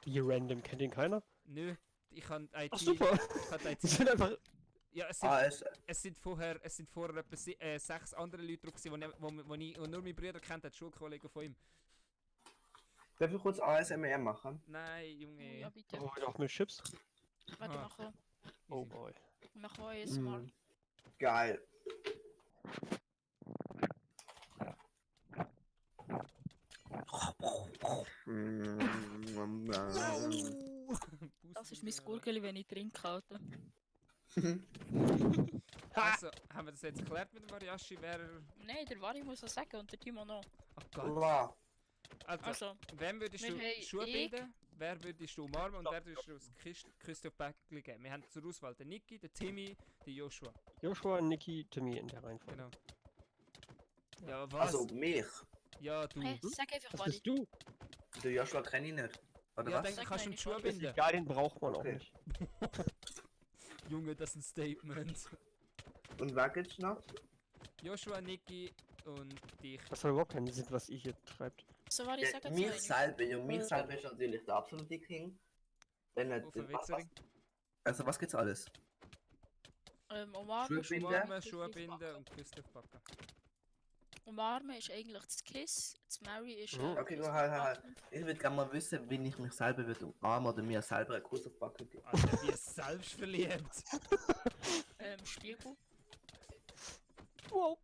Wie random, kennt ihn keiner? Nö, ich kann IT. Ach super! Ich kann Die IT. sind einfach... Ja, es sind Ah, Es sind vorher etwa 6 andere Leute drauf, wo nur mein Bruder kennt, hat Schulkollegen von ihm. darf ich kurz ASMR machen? Nein, Junge. Ja, bitte. Oh, auch mit Chips? Warte, Ah. mach Oh boy. Mach jetzt mal. Mm. Geil. Das ist mein Gurgeli, wenn ich trinke, Alter. Also, haben wir das jetzt geklärt mit dem Mariachi? Wer... Nein, der Wari muss was sagen und der Timo noch. Oh Gott. Wow. Also, Also, wem würdest wir du haben Schuhe ich- binden? Wer würdest du umarmen und wer würdest du das Küsschen auf Päckchen geben? Wir haben zur Auswahl den Niki, den Timmy, den Joshua. Joshua, Niki, Timmy in der Reihenfolge. Genau. Ja, was? Also, mich. Ja, du. hey, sag einfach Was Wari. bist du? Den Joshua kenne ich nicht. Oder Ja, was? dann Sag kannst du mir ihm die Schuhe nicht, Das ist binden. egal, den braucht man auch Okay. nicht. Junge, das ist ein Statement. Und wer gibt's noch? Joshua, Niki und dich. Das soll überhaupt keinen Sinn, was ihr hier treibt. So, Wari, Ja, sag jetzt mich noch selber, ja, mich selber ist natürlich der absolute King. Dann Auf den Witzering. Also was gibt's alles? Umarmen, Schuhe binden? Umarmen, Schuhe binden und Küsschen auf Backen. Umarmen ist eigentlich das Kiss, das Mary ist... Mhm. Okay, gut, halt. Ich würde gerne mal wissen, wie ich mich selber würde umarmen oder mir selber einen Kuss auf die Backe geben. Alter, wie ist selbstverliebt. Spiegel. Wow.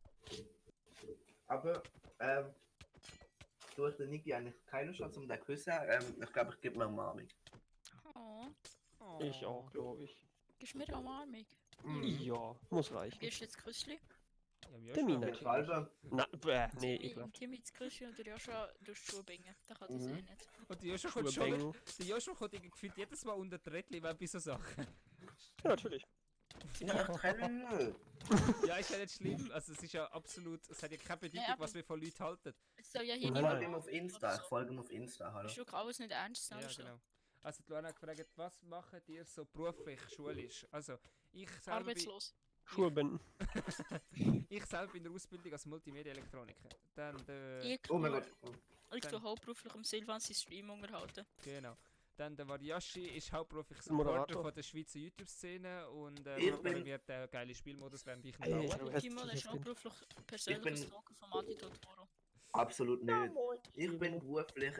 Aber, du hast den Niki eigentlich keine Chance, um den zu küssen. Ich glaube, ich gebe mir eine Umarmung. Oh, Ich auch, glaube ich. gibst du mir eine Umarmung? Ja, muss reichen. Gibst du jetzt Küssli? Ja, Timmy Joshua. nicht. Halber. Na, nee, Timmy- ekelhaft. Timmy das Küssli und der Joshua durch die Schuhe bingen. Der kann das Mhm. eh nicht. Und der Joshua kommt schon Schuhe der Joshua kommt irgendwie gefühlt jedes Mal unter die Rädchen bei so Sachen. Ja, natürlich. Ja, ich kenne ihn nicht. Ja, ist ja nicht schlimm. Also es ist ja absolut, es hat ja keine Bedeutung, Ja, aber- was wir von Leuten halten. Es soll ja hier Nein, Ich niemand... folge ihm auf Insta. Ich folge ihm auf Insta, hallo. Ist doch alles nicht ernst, Ja, also. genau. Also die Luana hat gefragt, was macht ihr so beruflich, schulisch? Also, ich selber, Arbeitslos. Schuhe binden. ich selber bin in der Ausbildung als Multimedia-Elektroniker. Dann der... Ich Oh mein tue- Gott. Ich tue hauptberuflich am Silvan sein Stream unterhalten. Genau. Dann der Variashi ist hauptberuflich Moderator. Supporter von der Schweizer YouTube-Szene und Ich macht bin- mir den geilen Spielmodus, während ich Ey, nicht du baue. hast Timo dich ist jetzt in- hauptberuflich persönliches bin- Stalker von Mati Totoro. Absolut nicht. moin. Ich bin beruflich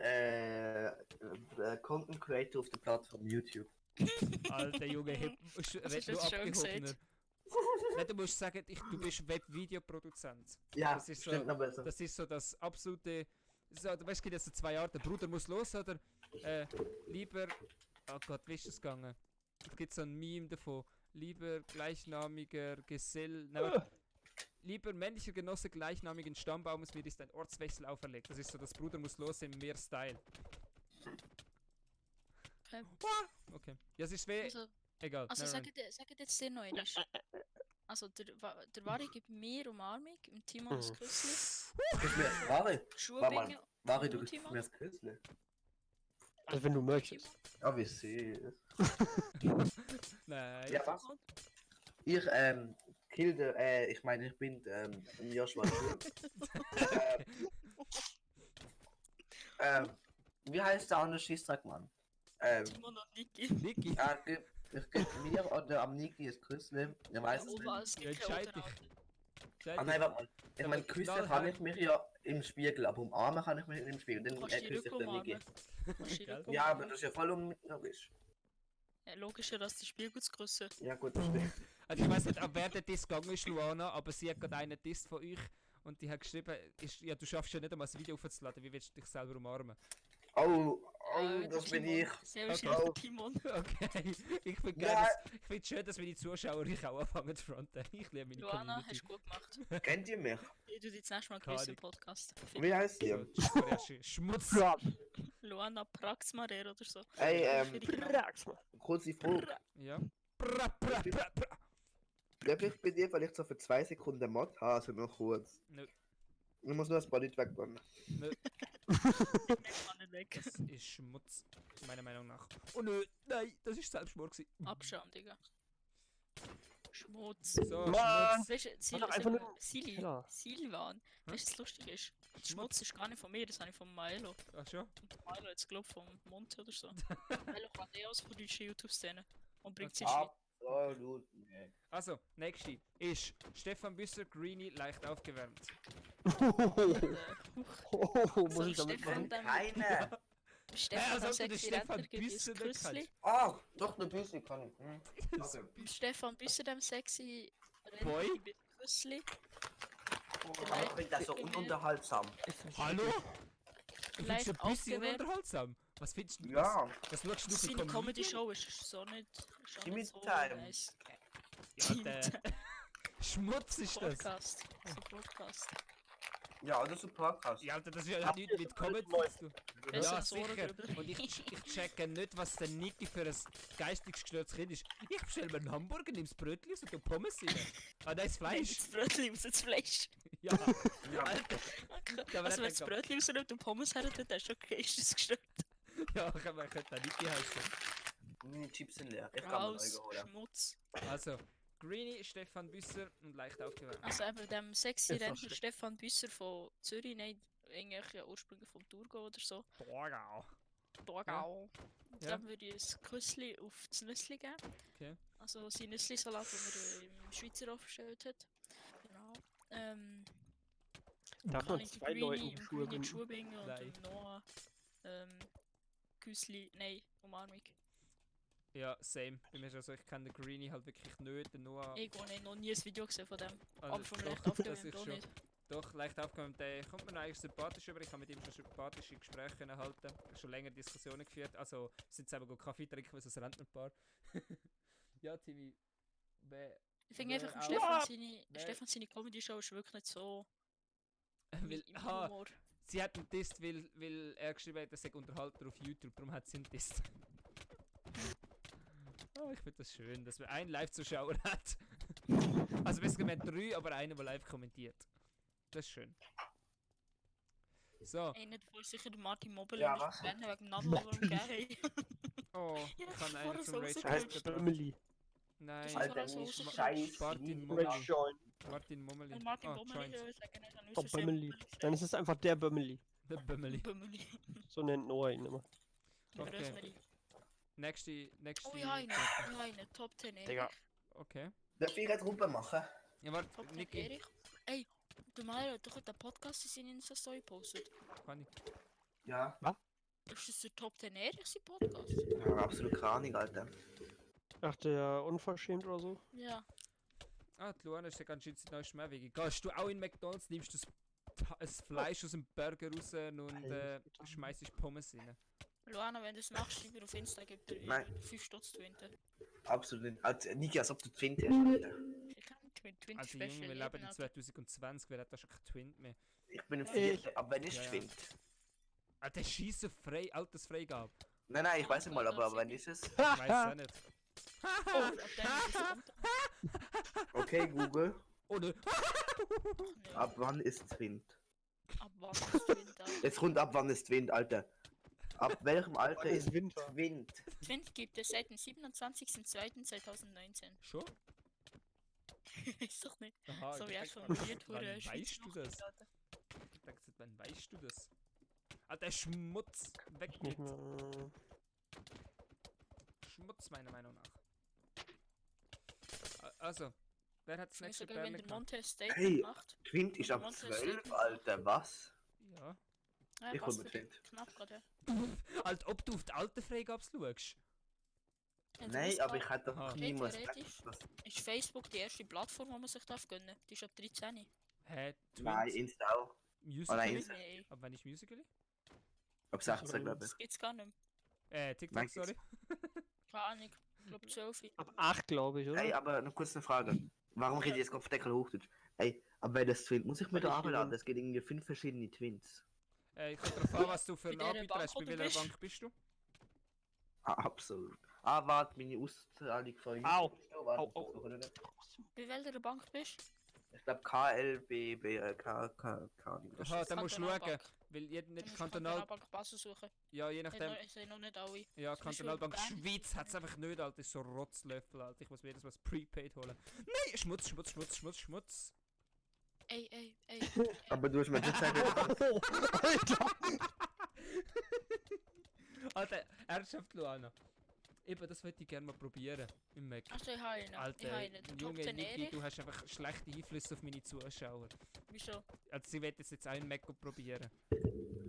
Content Creator auf der Plattform YouTube. Alter Junge, red ist nur das schön abgehobener. gesagt. Nein, du musst sagen, du bist Web-Videoproduzent. Ja, Das ist so- stimmt noch besser. Das ist so das absolute. So, du weißt, es gibt jetzt so 2 Arten. Der Bruder muss los oder lieber. Oh Gott, wie ist das gegangen? Es gibt so ein Meme davon. Lieber gleichnamiger Gesell. Nein, warte. Lieber männlicher Genosse gleichnamigen Stammbaumes, mir ist ein Ortswechsel auferlegt. Das ist so, das Bruder muss los im mehr Style. Okay. Ja, es ist weh. Also, Egal. also nevermind. sagt jetzt dir noch einmal. Also der Wari gibt mir Umarmung, dem Timo das Mhm. Küssli, Gib mir, Wari, Schuhe warte mal. bingen. Wari, du Und gibst Timo? mir das Küssli. Also wenn du möchtest. Ah, wie süß. Nein. Ja, was? Ich, ich meine, ich bin, Joshua Schul. Wie heißt der andere Schießtrackmann? Timo und Niki. Niki. Ich geb mir oder am Niki ein Küssli. Ich weiß es Oben nicht. als Ja, Dicke entscheid oder dich. Ah nein, warte mal. Ich Aber meine, küssen kann knallhart. ich mich ja im Spiegel, aber umarmen kann ich mich nicht im Spiegel. Dann Kannst du die küsse ich Rücken den Niki. umarmen? Kannst du die Gell? Rücken Ja, aber umarmen? das ist ja voll unlogisch. Ja, logischer als die Spielgutsgröße. Ja gut, das stimmt. Also ich weiß nicht, ab wer der Diss gegangen ist, Luana, aber sie hat gerade einen Diss von euch und die hat geschrieben, ja, du schaffst ja nicht einmal das Video aufzuladen, wie willst du dich selber umarmen? Oh, Der das bin Timon. ich. Sehr wahrscheinlich Oh. der Timon. Okay, ich finde Ja. ich find schön, dass meine Zuschauer ich auch anfangen zu fronten. Ich liebe meine Luana, Community. hast du gut gemacht. Kennt ihr mich? Ich tu dich das nächste Mal Keine grüßen im Podcast. Wie heißt So, ihr? tschüss, Koreashi. Schmutz! Luana Praxmarer oder so. Ey, Sag's mal. kurze Frage. Ja. Bra, bra, bra, bra. Darf ich bei dir vielleicht so für 2 Sekunden Mod haben, also nur kurz? Nö. Ich muss nur das Body wegbauen. Kann nicht weg. Das ist Schmutz, meiner Meinung nach. Oh nö, nein, das ist Selbstmord gewesen. Abschauen, Digga. Schmutz. So, Mann. Schmutz. Weißt du, Mach doch einfach nur- Silvan, weißt du, was lustig ist? Der Schmutz ist gar nicht von mir, das habe ich von Milo. Ach schon? Und der Milo jetzt, glaube ich, vom Monte oder so. Milo kann eh aus von der deutschen YouTube-Szene und bringt sie in die Schweiz. Absolut. Nee. Also, nächste ist Stefan Büsser, Greenie, leicht aufgewärmt. Oh, muss ich damit Stefan, machen? dann Keine. Stefan, als dann ob du den sexy Stefan Retter gibt es Büsser nicht Küssli. kennst. Ah, doch, eine Büsse kann ich. Okay. Stefan Büsser, dem sexy Boy? Retter gibt es Küssli. Ich finde das so ununterhaltsam. Hallo? Du findest Vielleicht ein bisschen aufgewärmt. unterhaltsam. Was findest du? Ja, Was schaust du für Seine Comedy? Comedy-Show ist so nicht so Team nice. Time. Ja, der, Schmutz ist das. Podcast. Das ist ein Podcast. Ja, das ist ein Podcast. Ja, Alter, das ist ja Habt nichts ihr mit so Comments Neues? zu tun. Besser Ja, als Ohren sicher. drüber. Und ich checke nicht, was der Niki für ein geistig gestörtes Kind ist. Ich bestelle mir einen Hamburger, nimm das Brötchen raus und tu Pommes rein. Ah, da ist Fleisch. Das Brötchen aus das Fleisch. Ja, Ja, Alter. Ja, aber Also wenn nicht das Brötchen rausnimmt und Pommes her tut, dann ist okay, ist das gestört. Ja, man könnte auch Niki heißen. meine Chips sind leer. Ich kann mir Raus, neue holen. Schmutz. Also, Greenie, Stefan Büsser und leicht aufgewärmt. Also eben dem sexy Ist das Rentner schlecht? Stefan Büsser von Zürich, nein, eigentlich ja ursprünglich vom Thurgau oder so. Thurgau. Thurgau. Ja. Dann würde ich ein Küssli auf das Nüssli geben. Okay. Also sein Nüssli-Salat, den er im Schweizer Hof bestellt hat. Genau. Darf Dann man ich zwei Greenie- Leuten im Schuhe Greenie binden? Schuhe binden und Nein. im Noah Küssli, nein, Umarmung. Ja, same. Bei mir ist also, ich kenne den Greenie halt wirklich nicht, den Noah. Ich habe noch nie ein Video gesehen von dem. Also, Aber vom doch, Leicht das aufgewärmt ist auch schon. nicht. Doch, leicht aufgewärmt, der kommt mir noch eigentlich sympathisch über. Ich habe mit ihm schon sympathische Gespräche können halten. Schon länger Diskussionen geführt. Also sind selber gut Kaffee trinken, wie so ein Rentnerpaar. Ja, Timmy. Ich finde einfach, Wer Stefan auch- seine, wer- Stefan seine Comedy-Show ist wirklich nicht so Weil, im aha, Humor. sie hat ihn disst, weil er geschrieben hat, er sei Unterhalter auf YouTube, darum hat sie ihn disst. Oh, ich finde das schön, dass man einen Live-Zuschauer hat. Also besser gesagt 3, aber einer, der live kommentiert. Das ist schön. So, Einer davon ist sicher der Martin Mobel Ja, und was? ich wegen dem Namen, warum gegeben oh, Ja, ich kann vorher eigentlich zum so Rage rausgekommen. gebracht. Family. Nein, Alter, Alter, so wie rausgekommen. scheiße. Martin wie Mummeli. lang- Join. Martin Mummeli. Und Martin Ah, Bommeli, Joint. ich sagen nicht, dann Top ist es Family. Nein, es ist einfach der Bömmeli. Der Bömmeli. Bommeli. So nennt Noah ihn immer. Der Okay. Rösmeli. Nächste. Oh, ich habe einen. Ich habe einen. Top 10 Digga. Erich. Okay. Darf ich eine Truppe machen? Ja, warte, Top 10 Niki. Erich. Ey, der Maler hat doch den Podcast in seiner Insta-Story gepostet. Kann ich. Ja. Ist das der Top 10 Erich, sein Podcast? Ja, absolut keine Ahnung, Alter. Ach, der unverschämt oder so? Ja. Ah, die Luana ist ja ganz schön neu schmerwegig. Gehst du auch in McDonalds, nimmst das Fleisch aus dem Burger raus und schmeißt Pommes rein? Luana, wenn du es machst, schreib mir auf Insta, gibt dir Nein. 5 Stutz Twinte. Absolut nicht. Also, Niki, als ob du Twint hast, Alter. Ich kann Twint Also Special Junge, wir leben, leben in Alter. 2020, wer hat da schon kein Twin mehr? Ich bin im Ey. 4. Ab wann ist Ja, ja. Twint? Ah, der schießt auf Altersfreigabe. Nein, ich weiß nicht mal, aber wann ist es? Ich weiß auch nicht. Oh, ab dann ist es unter. Okay, Google. Oh ne. Nee, Ab wann ist Twint? ab wann ist Twint, Alter? Jetzt rund ab wann ist Twint, Alter. Ab welchem Alter Wann ist ist Winter? Twint? Twint gibt es seit dem 27.02.2019. Schon? Ist doch nicht. Aha, So ich wie er dachte, schon wann- weird wann wurde. weißt du das? Ich dachte, wann weißt du das? Alter, Schmutz! Weg Nicht mit! mehr. Schmutz, meiner Meinung nach. Also, wer hat das Ich nächste sogar, wenn Bärle der gehabt? Monte Statement Hey. macht. Twint ist ab Monte 12, Statement. Alter, was? Ja. Ja, Ich hol passt mir für Twint. dich. Knapp gerade. Als ob du auf die alte Freigabe schaust. Jetzt Nein, wisst aber ihr, ich hätte Aha. doch niemals theoretisch. gedacht, dass... Ist Facebook die erste Plattform, wo man sich darf gönnen? Die ist ab 13. Hä? Nein, Twins? Insta auch. Musical.ly? nein, Insta. Nee, Ab wann ist Musical.ly? Ab 16, glaube ich. das gibt's gar nicht TikTok, mehr. Nein, sorry. Keine Ahnung. Ich glaube 12. Ab 8, glaube ich, oder? Ey, aber noch kurz eine Frage. Warum rede ich jetzt Kopfdeckel Hochdeutsch? Ey, aber wenn das Twint, muss ich mir Weil da ich abladen? hier Es gibt irgendwie 5 verschiedene Twins. Kommt drauf an, was du für Bei einen der Anbieter Bank, hast. Bei wo du welcher bist. Bank bist du? Ah, absolut. Ah, warte, meine Auszahlung von Au. Oh, warte, Au, au. oder nicht? Bei welcher Bank bist du? Ich glaube KLB, K. Aha, dann musst du schauen. Kantonalbank. Weil nicht Dann musst du Kantonal... Kantonalbank Basel suchen. Ja, je nachdem... Ich sehe noch nicht alle. Ja, Zum Beispiel Kantonalbank Bern. Schweiz hat es einfach nicht, Alter. Ist so Rotzlöffel, Alter. Ich muss mir jedes Mal das Prepaid holen. Nein, Schmutz, Schmutz, Schmutz, Schmutz, Schmutz. Ey. Aber du hast mir gesagt, Alter! Alter, ernsthaft, Luana. Eben, das wollte ich gerne mal probieren. Im Mac. Achso, ich habe einen. Ich habe Alter, einen. Top Junge 10 Niki, Erich. du hast einfach schlechte Einflüsse auf meine Zuschauer. Wieso? Also sie wird jetzt auch einen Mac probieren.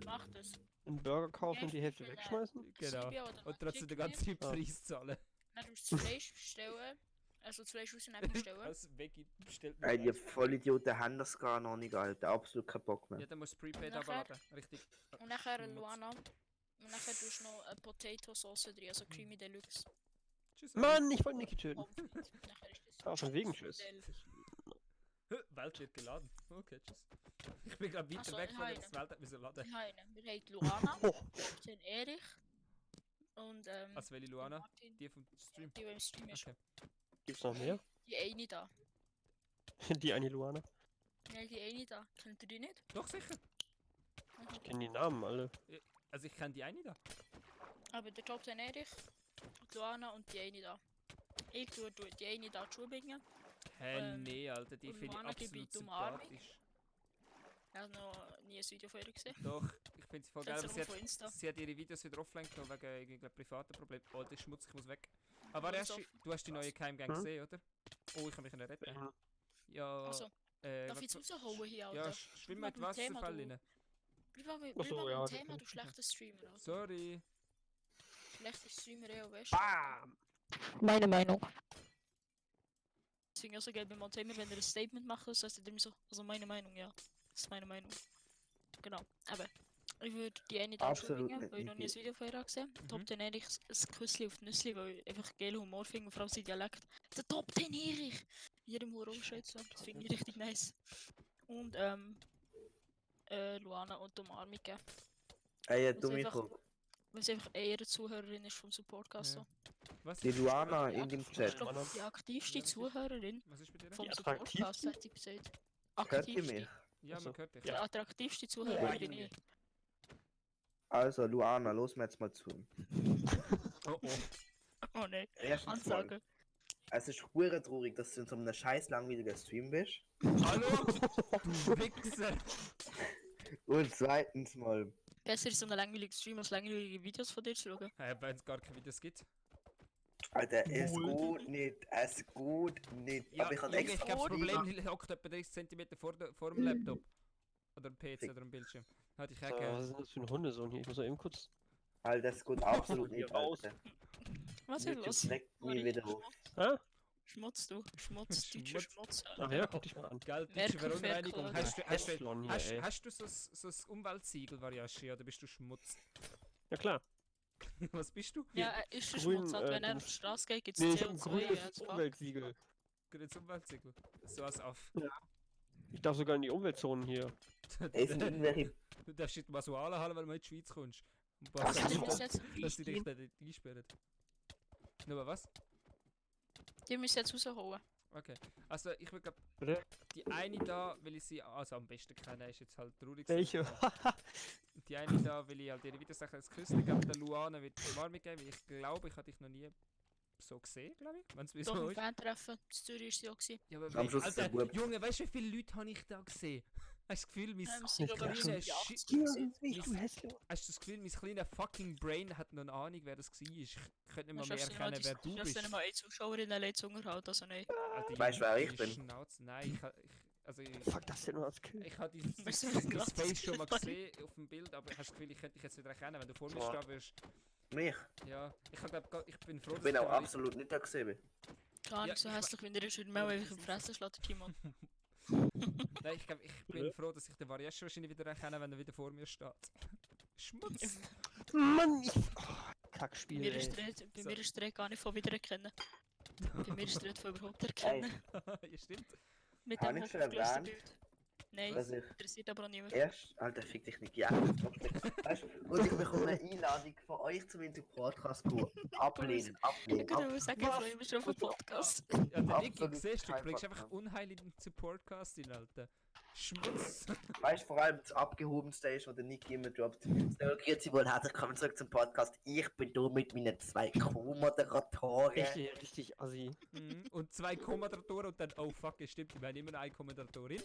Mach das. Einen Burger kaufen und die Hälfte Ja, wegschmeißen? Genau. Silvia oder Und trotzdem den Chicken ganzen Ja. Preis zahlen. Dann tust du das Fleisch bestellen. Also das Fleisch rausnehmen bestellen. Als Veggie bestellt man Ey, die Fleisch. Vollidioten haben das gar noch nicht, Alter. Absolut keinen Bock mehr. Ja, dann musst du das Prepaid Nachher- abladen. Richtig. Und nachher Schmutz. Luana. Und nachher tust du noch eine Potato Sauce drin, also Creamy Deluxe. Tschüss. Mann, ich wollte Niki töten. Pommes frites. Nachher ist das Ah, von wegen Tschüss. Modell. Welt wird geladen. Okay, tschüss. Ich bin gerade weiter Ach so, weg ich von habe der, dass die Welt hat müssen laden. Wir haben einen. Wir haben die Luana, Oh, den Erich und Also welche den Luana? Martin, Die vom Stream. die im Stream ist. Okay. gibt's noch mehr? Die eine da. Die eine Luana. Ja, die eine da. Kennt ihr die nicht? Doch, sicher. Ich kenne die Namen alle. Also ich kenne die eine da. Aber der Job den Erich, die Luana und die eine da. Ich tue die eine da die Schuhe bringen. Hä, nee, Alter, die und finde ich Luana gebe ich absolut die Umarmung. sympathisch. Ich habe noch nie ein Video von ihr gesehen. Doch, ich finde sie voll geil. Kennst Aber du von Insta? sie hat ihre Videos wieder offline genommen wegen irgendwie privaten Problemen. Oh, das ist Schmutz, ich muss weg. Aber Alles du hast die neue Keimgang Hm? gesehen, oder? Oh, ich kann mich nicht retten. Mhm. Ja, Achso, darf ich was- jetzt raushauen hier, Alter? ja, schwimm Bleib mit beim Thema, Wasserfall du. rein. Bleib mal Ach so, ja, beim das Thema, kann du ich schlechter Streamer, Alter. Sorry. Schlechter Streamer, ja, weißt Bam! Meine Meinung. Deswegen also geil beim Thema, wenn ihr ein Statement macht, das heißt immer so, also meine Meinung, ja. Das ist meine Meinung. Genau, aber ich würde die eine da Absolut bringen, nicht, weil ich noch nie ein Niki. Video von ihr gesehen habe. Top 10 Erich, ein Küsschen auf die Nüssli, weil ich einfach geil Humor finde und vor allem sein Dialekt. Der Top 10 Erich! Jedem Humor umschätzt, das finde ich richtig nice. Und Luana und Umarmung geben. Ey, Weil's dumme einfach- Frage. Weil sie einfach eher eine Zuhörerin ist vom Supportcast. Ja. So. Was? Die Luana Die in dem ak- Chat. Ich glaube, die aktivste Ja, was ist- Zuhörerin Was ist bei dir? vom Die Supportcast, attraktivste? hat sie gesagt. Hört ihr Aktivste. mich? Ja, Ach man so. hört dich. Die attraktivste Zuhörerin. eh. Also, Luana, los mir jetzt mal zu. Oh oh. Oh nein, Erstens mal, Ansage. es ist hure traurig, dass du in so einem scheiß langweiligen Stream bist. Hallo? Du Wichser! Und zweitens mal, Besser ist so ein langweiliger Stream als langweilige Videos von dir zu schauen. Wenn es gar keine Videos gibt. Alter, es Wohl. geht nicht, es geht nicht. Ja, Aber ich hab Junge, ich extra... glaube, das Problem die hockt etwa 30 cm vor dem Laptop. Oder dem PC Fick. oder dem Bildschirm. Hatte ich So, auch was gerne. ist denn das für ein Hundesohn hier? Ich muss mal eben kurz. Alter, es geht absolut Hier nicht, raus. Alter. Was ist YouTube los? schreckt mich wieder auf. Hä? Schmutz, du. Schmutz, deutscher Schmutz. Schmutz. Ach ja, guck dich mal an. Geil, deutsche Merkel, Verunreinigung. Merkel. Hast du so ein Umweltsiegel, Variaschi, oder bist du Schmutz? Ja klar. Was bist du? Ja, er ist der Grün, Schmutz. Hat, wenn er auf Dings. die Straße geht, gibt es Nee, ich hab ein CO2. grünes Ja, Umweltsiegel. Grünes Umweltsiegel. So als auf. Ich darf sogar in die Umweltzonen hier. Es sind irgendwelche... Du darfst in die Masuala haben, weil du in die Schweiz kommst. Und Ach, was die sagst du, müssen jetzt, dass die dich da einsperren? Nur was? die müssen jetzt rausholen. Okay. Also ich will glaub, Bitte? die eine da will ich sie also am besten kennen, ist jetzt halt traurig. Welche? Die eine da will ich halt ihre Videos sagen, als Küste geben, der Luana wird Umarmung geben, weil ich glaube, ich habe dich noch nie so gesehen, glaube ich. Wenn es Doch, wieso im ist. Fan-Treffen. In Zürich ist sie auch gewesen. Ja, aber Am Schluss ist der Alter, Bub. Junge, weißt du, wie viele Leute habe ich da gesehen? Hast du das Gefühl, mein Sie Ich glaube, glaub ich schon. sind die 80 Shit. gewesen. du hässlich. Hast du das Gefühl, mein kleiner fucking Brain hat noch eine Ahnung, wer das war? Ich könnte nicht mal mehr erkennen, wer du Ich bist. habe nicht mal eine Zuschauerin allein zu unterhalten, also nein. Alter, Weißt du, wer ich die bin? Schnauze. Nein, also Fuck, das hätte nur als Kill. ich habe dieses Weißt du, was das gelacht Face schon mal hast? gesehen auf dem Bild, aber ich habe das Gefühl, ich könnte dich jetzt wieder erkennen, wenn du vor mir Boah. stehen würdest. Mich? Ja, ich bin froh, Ich bin auch da- absolut nicht da gesehen. Gar Ja, nicht so ich hässlich, wenn ihr das schon mal einfach in die Fresse schlägt, Timon. Nein, ich glaube, ich bin froh, dass ich den Variation wahrscheinlich wieder erkenne, wenn er wieder vor mir steht. Schmutz! Mann, ich. Oh, Kackspiel, Bei mir ist ey. bei mir ist der Rede gar nicht von wiedererkennen. Bei mir ist der Rede von überhaupt erkennen. Ja, stimmt. Mit Hab dem ich schon hochaufgelösten erwähnt? Bild. Nein, Dass ich interessiert aber auch niemand. erst... Alter, fick dich nicht, ja. Weißt du, und ich bekomme eine Einladung von euch zum Podcast zu ablehnen, Ich ablehnen. kann nur sagen, ich freue mich schon auf den Podcast. Ja, der Niki, Absolut siehst du, du kein bringst Bock einfach mehr. Unheil in den Supportcast in, Alter. Schmutz! Weißt du, vor allem das abgehobenste ist, was der Niki immer droppt. So, grüezi wohl, herzlich willkommen zurück zum Podcast. Ich bin hier mit meinen 2 Co-Moderatoren. Richtig, richtig assi. Mhm. Und 2 Kommentatoren und dann, oh fuck, es stimmt, wir haben immer noch eine Kommentatorin.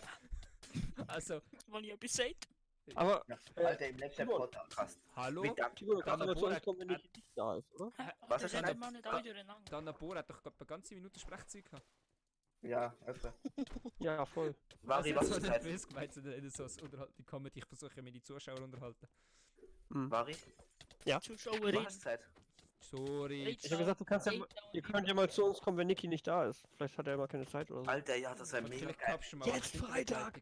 Also, Wenn ich etwas sagt. Aber, Ja, Alter, im letzten Timon. Podcast. hallo? Mit der, Timo, du kannst Dann aber zu Borat- uns kommen, wenn Niki nicht da ist, oder? Was Das ist sind denn? immer nicht alle durcheinander. Dana Bohr hat doch gerade eine ganze Minute Sprechzeug gehabt. ja, öfter. Ja, voll. Vari, Also, was jetzt ist so das? böse gemeint, sondern eher so als Unterhalt, die Comedy, ich versuche mir die Zuschauer unterhalten. Vari, Zuschauerin. was ist das? Sorry. Ich hab gesagt, du kannst ja, ihr könnt ja mal zu uns kommen, wenn Niki nicht da ist. Vielleicht hat er immer keine Zeit oder so. Alter, ja, das wäre Und mega vielleicht geil. kaufst du mal Jetzt was Freitag!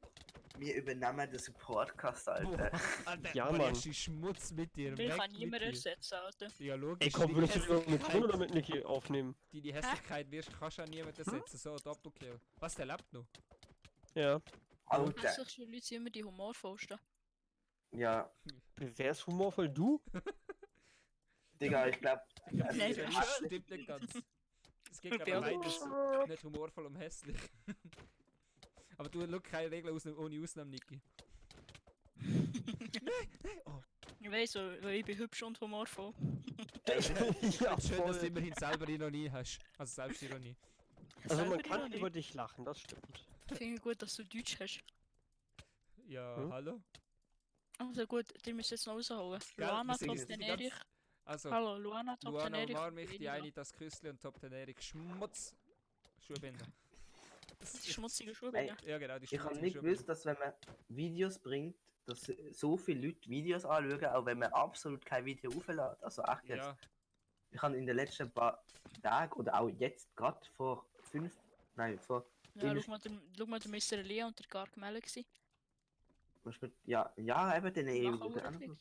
Wir übernehmen den Supportcast, Boah, Alter. Alter, Ja, Mann. Mann. Ist Schmutz mit dir. Mich weg kann mit niemand dir. ersetzen, Alter. Ja, logisch. Ey, komm, die würdest du lieber mit Hässlichkeit- Grün oder mit Niki aufnehmen? Die Hässlichkeit wirst, kannst du auch niemand ersetzen. So, Doppelkill. Was, der lebt noch? Ja. Alter. Hässlichste Leute sind immer die humorvollsten. Ja, Wer ist humorvoll? Du? Digga, ich glaube. Nein, Nein, das das stimmt nicht ganz. Es geht Ja. aber beides nicht humorvoll und hässlich. Aber du schau keine Regel ohne Ausnahme, Niki. Ich weiss, weil ich bin hübsch und humorvoll. Ja, Schön, dass du voll. immerhin selber Ironie hast. Also Selbstironie. Also man Selber kann Ironie. über dich lachen, das stimmt. Finde ich gut, dass du Deutsch hast. Ja, Hm? hallo? Also gut, die müssen jetzt noch rausholen. Gell, Luana, wir sind Top jetzt 10 die ganze- Erich. Also, Hallo, Luana, Top 10 Luana Erich. umarm mich, die Elina. eine das Küssli und Top 10 Erik Schmutz. Schuhbinder. Die schmutzige Schuhbinder. Ja genau, die Ich habe schmutzige nicht Schuhbinder. gewusst, dass wenn man Videos bringt, dass so viele Leute Videos anschauen, auch wenn man absolut kein Video auflädt. Also echt jetzt. Ja, Ich habe in den letzten paar Tagen oder auch jetzt gerade vor 5, nein, vor, Ja, Elina- schau mal, der Mr. Lea und der Garg Galaxy. was mit, ja, eben den Die machen EU. auch Klick.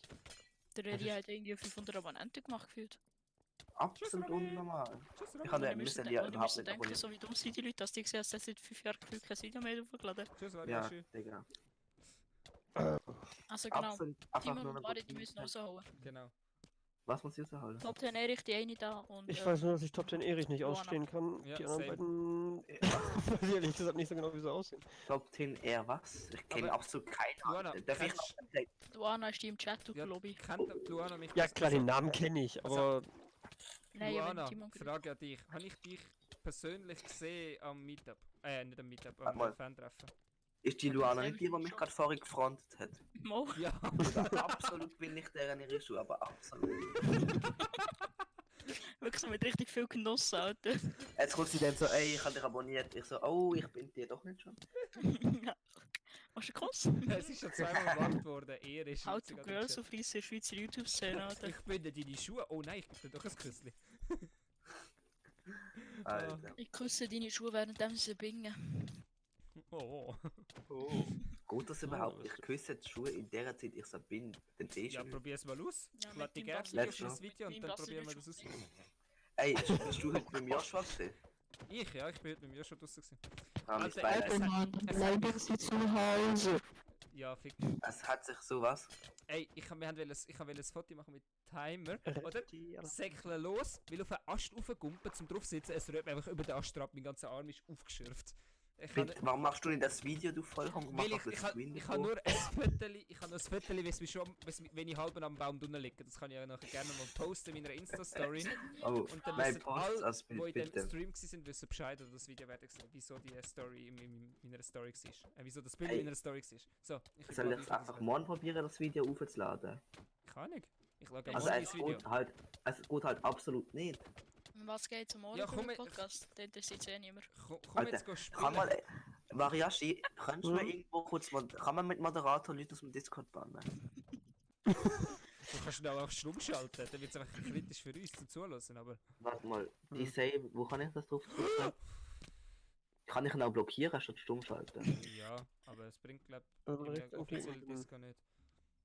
Der Das Elia ist- hat irgendwie 500 Abonnenten gemacht gefühlt. Absolut unnormal. tschüss Ich Robin. habe Und den müssen die und überhaupt müssen nicht denken, abonnieren. so wie dumm sind die Leute, dass die gesehen haben, dass seit 5 Jahren gefühlt kein Video mehr hochgeladen. Tschüss, war Ja, schön. Digga. Also genau, Absolut, einfach Timon nur und noch Wari, die müssen rausholen. Genau. Was muss ich rausholen? Top 10 Erich, die eine da und Ich weiß nur, dass ich Top 10 Erich nicht Luana. ausstehen kann. Ja, Die anderen same. beiden weiß ich ehrlich gesagt nicht so genau, wie sie aussehen. Top 10 eher was? Ich kenne Aber- absolut keinen. Luana, Alter. Darf ich kennst- noch Luana ist die im Chat, du Ja, Lobby. kennt Luana mich? Ja besser? klar, den Namen kenne ich, Also- aber Nein, aber Luana, Timon Frage an dich. Habe ich dich persönlich gesehen am Meetup? Nicht am Meetup, am Einmal. Fan-Treffen. Ist die Luana nicht die, die mich gerade vorhin gefrontet hat? Mo. Ja. Absolut bin ich deren ihre Schuhe, aber absolut. Wirklich so mit richtig viel Genuss, Alter. Jetzt kommt sie dann so, ey, ich habe dich abonniert. Ich so, oh, ich bin dir doch nicht schon. Ja. Hast du Kuss? Es ist schon zweimal gemacht worden. Ehre ist How witzig to an dem Girls Chat. auf Reis in der Schweizer YouTube-Szene, Alter. Ich binde deine Schuhe. Oh nein, ich gebe dir doch ein Küssli. Alter. Ich küsse deine Schuhe, während sie bingen. Oh. Oh. Geht das überhaupt? Oh, Ich küsse die Schuhe in der Zeit, ich so bin. Den Tisch. Ja, probier's mal aus. Ja, Ich mit lade die dem gerne Wasser- auf das Video mit und dem dann probieren wir Wasser- das aus. Ey, hast du heute beim Joshua gesehen? Ja, ich bin heute mit mir schon draußen gewesen. Ah, mein Also, Beileid. es- Mann, es- bleiben Sie zu Hause. Ja, fick. Es hat sich sowas. Ey, ich wollte ein Foto machen mit Timer. Oder? die- Säckle los, will auf einen Ast raufgumpen, zum drauf sitzen, es rührt mir einfach über den Ast ab, mein ganzer Arm ist aufgeschürft. Ich kann, Warum machst du nicht das Video, du Vollhong? weil ich habe nur ein Viertel, wie es mich schon, wenn ich halb am Baum drinnen liege. Das kann ich ja nachher gerne mal posten in meiner Insta-Story. Oh, Und dann nein, wissen Post alle, als die Bild, in dem bitte. Stream waren, wissen Bescheid, oder das Video werde ich sehen, wieso die Story in meiner Story war. Wieso das Bild Hey. in meiner Story war. So, ich Soll lade ich euch einfach das- morgen probieren, das Video aufzuladen? Kann ich. Ich schaue Also morgen es das Video. geht halt, absolut nicht. Um was geht's am Morgen Ja, für komm, den ich- Podcast? Den interessiert eh niemand. Komm Alter, jetzt go Kann spielen. man, Mariashi, kannst du mir Hm? irgendwo kurz, kann man mit Moderator Leute aus dem Discord bannen? Du kannst ihn auch stumm schalten, dann wird es einfach kritisch für uns zum Zuhören, aber... Warte mal, Hm. die Save, wo kann ich das drauf drücken? Kann ich ihn auch blockieren statt stumm schalten? Ja, aber es bringt, glaub Also ich, direkt im offiziellen irgendwie- Disco nicht.